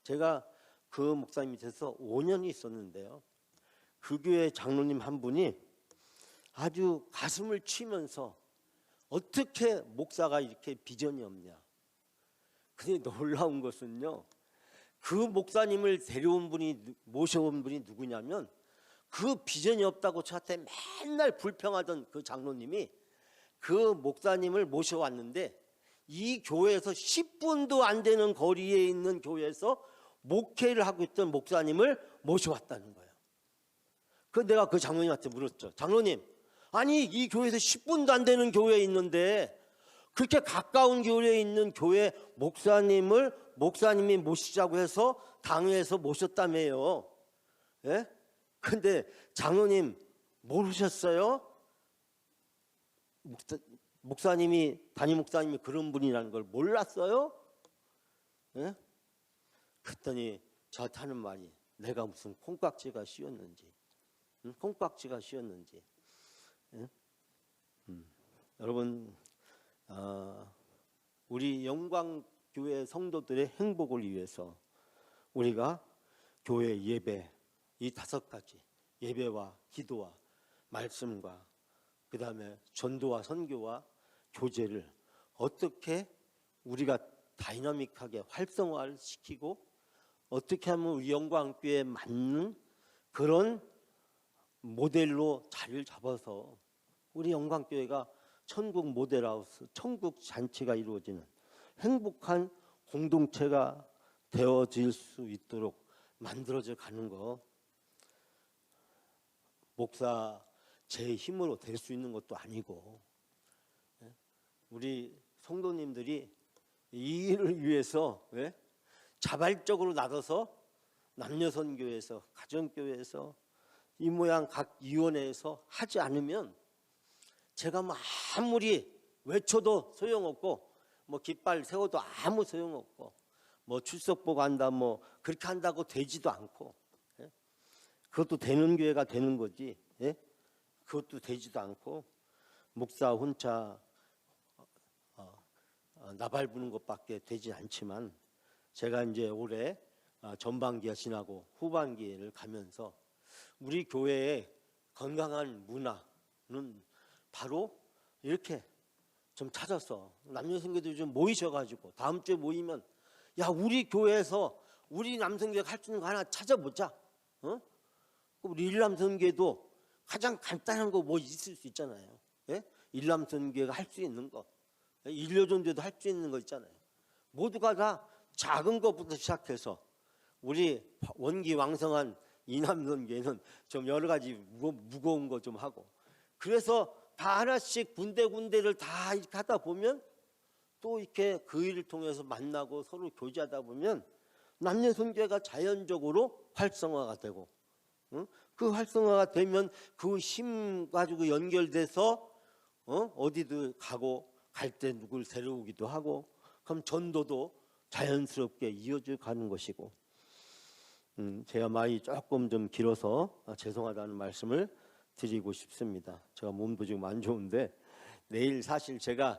제가 그 목사님 밑에서 5년이 있었는데요, 그 교회 장로님 한 분이 아주 가슴을 치면서 어떻게 목사가 이렇게 비전이 없냐. 근데 놀라운 것은요, 그 목사님을 모셔온 분이 누구냐면 그 비전이 없다고 저한테 맨날 불평하던 그 장로님이 그 목사님을 모셔왔는데 이 교회에서 10분도 안 되는 거리에 있는 교회에서 목회를 하고 있던 목사님을 모셔왔다는 거예요. 내가 그 장로님한테 물었죠. 장로님, 아니 이 교회에서 10분도 안 되는 교회에 있는데 그렇게 가까운 교회에 있는 교회 목사님이 모시자고 해서 당회에서 모셨다며요. 예? 근데 장로님 모르셨어요? 담임 목사님이 그런 분이라는 걸 몰랐어요? 예? 그랬더니 저한테 하는 말이, 내가 무슨 콩깍지가 씌었는지. 콩깍지가 씌었는지. 예? 여러분, 우리 영광교회 성도들의 행복을 위해서 우리가 교회 예배, 이 5가지 예배와 기도와 말씀과 그 다음에 전도와 선교와 교제를 어떻게 우리가 다이나믹하게 활성화를 시키고 어떻게 하면 우리 영광교회에 맞는 그런 모델로 자리를 잡아서 우리 영광교회가 천국 모델하우스, 천국 잔치가 이루어지는 행복한 공동체가 되어질 수 있도록 만들어져 가는 거, 목사 제 힘으로 될 수 있는 것도 아니고 우리 성도님들이 이 일을 위해서 자발적으로 나서서 남녀선교회에서, 가정교회에서, 이 모양 각 위원회에서 하지 않으면 제가 뭐 아무리 외쳐도 소용없고, 뭐 깃발 세워도 아무 소용없고, 뭐 출석보고 한다, 뭐 그렇게 한다고 되지도 않고, 그것도 되는 교회가 되는 거지, 그것도 되지도 않고, 목사 혼자 나발 부는 것밖에 되지 않지만, 제가 이제 올해 전반기가 지나고 후반기를 가면서 우리 교회의 건강한 문화는 바로 이렇게 좀 찾아서 남녀선교도 좀 모이셔가지고 다음 주에 모이면, 야, 우리 교회에서 우리 남성교회가 할 수 있는 거 하나 찾아보자. 우리 일남선교회도 가장 간단한 거 뭐 있을 수 있잖아요. 일남선교회가 할 수 있는 거, 일요전도도 할 수 있는 거 있잖아요. 모두가 다 작은 것부터 시작해서, 우리 원기왕성한 이남선교회는 좀 여러 가지 무거운 거 좀 하고, 그래서 다 하나씩 군데군데를 다 이렇게 하다 보면 또 이렇게 그 일을 통해서 만나고 서로 교제하다 보면 남녀선교회가 자연적으로 활성화가 되고, 그 활성화가 되면 그 힘 가지고 연결돼서 어디도 가고, 갈 때 누굴 데려오기도 하고, 그럼 전도도 자연스럽게 이어져 가는 것이고, 제가 말이 조금 좀 길어서 죄송하다는 말씀을 드리고 싶습니다. 제가 몸도 지금 안 좋은데 내일 사실 제가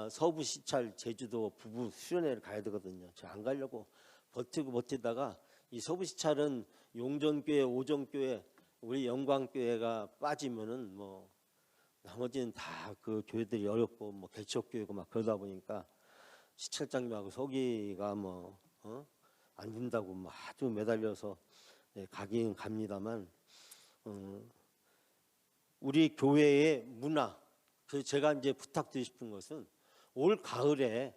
서부 시찰 제주도 부부 수련회를 가야 되거든요. 제가 안 가려고 버티다가, 이 서부 시찰은 용전교회, 오정교회, 우리 영광교회가 빠지면은 뭐 나머지는 다 그 교회들이 어렵고 뭐 개척교회고 막 그러다 보니까 시찰장님하고 서기가 뭐 안 된다고 막 아주 매달려서 가긴 갑니다만, 우리 교회의 문화, 그래서 제가 이제 부탁드리고 싶은 것은 올 가을에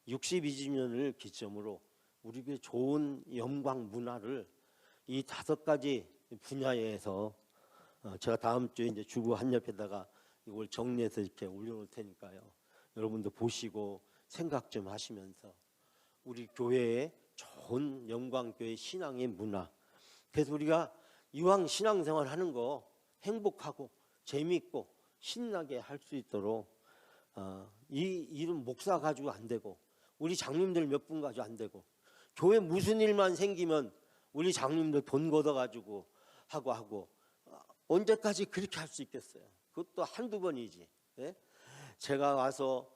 62주년을 기점으로 우리 교회 좋은 영광 문화를 이 5가지 분야에서 제가 다음 주에 이제 주부 한 옆에다가 이걸 정리해서 이렇게 올려놓을 테니까요. 여러분도 보시고 생각 좀 하시면서 우리 교회의 좋은 영광교회 신앙의 문화, 그래서 우리가 이왕 신앙생활 하는 거 행복하고 재미있고 신나게 할 수 있도록, 이 일은 목사 가지고 안 되고, 우리 장님들 몇 분 가지고 안 되고, 교회 무슨 일만 생기면 우리 장님들 돈 걷어가지고 하고 언제까지 그렇게 할 수 있겠어요? 그것도 한두 번이지. 제가 와서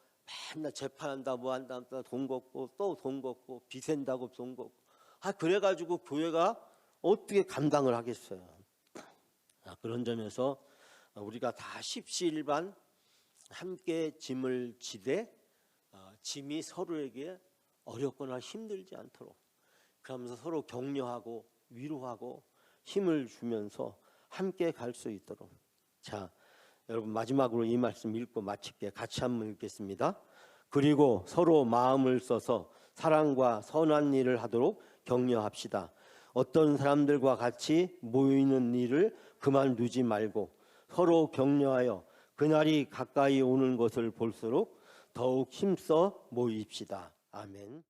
맨날 재판한다 뭐 한다 돈 걷고 또 돈 걷고 비샌다고 돈 걷고, 그래가지고 교회가 어떻게 감당을 하겠어요? 그런 점에서 우리가 다 십시일반 함께 짐을 지되 짐이 서로에게 어렵거나 힘들지 않도록, 그러면서 서로 격려하고 위로하고 힘을 주면서 함께 갈 수 있도록. 자, 여러분 마지막으로 이 말씀 읽고 마칠게. 같이 한번 읽겠습니다. 그리고 서로 마음을 써서 사랑과 선한 일을 하도록 격려합시다. 어떤 사람들과 같이 모이는 일을 그만두지 말고 서로 격려하여 그날이 가까이 오는 것을 볼수록 더욱 힘써 모입시다. 아멘.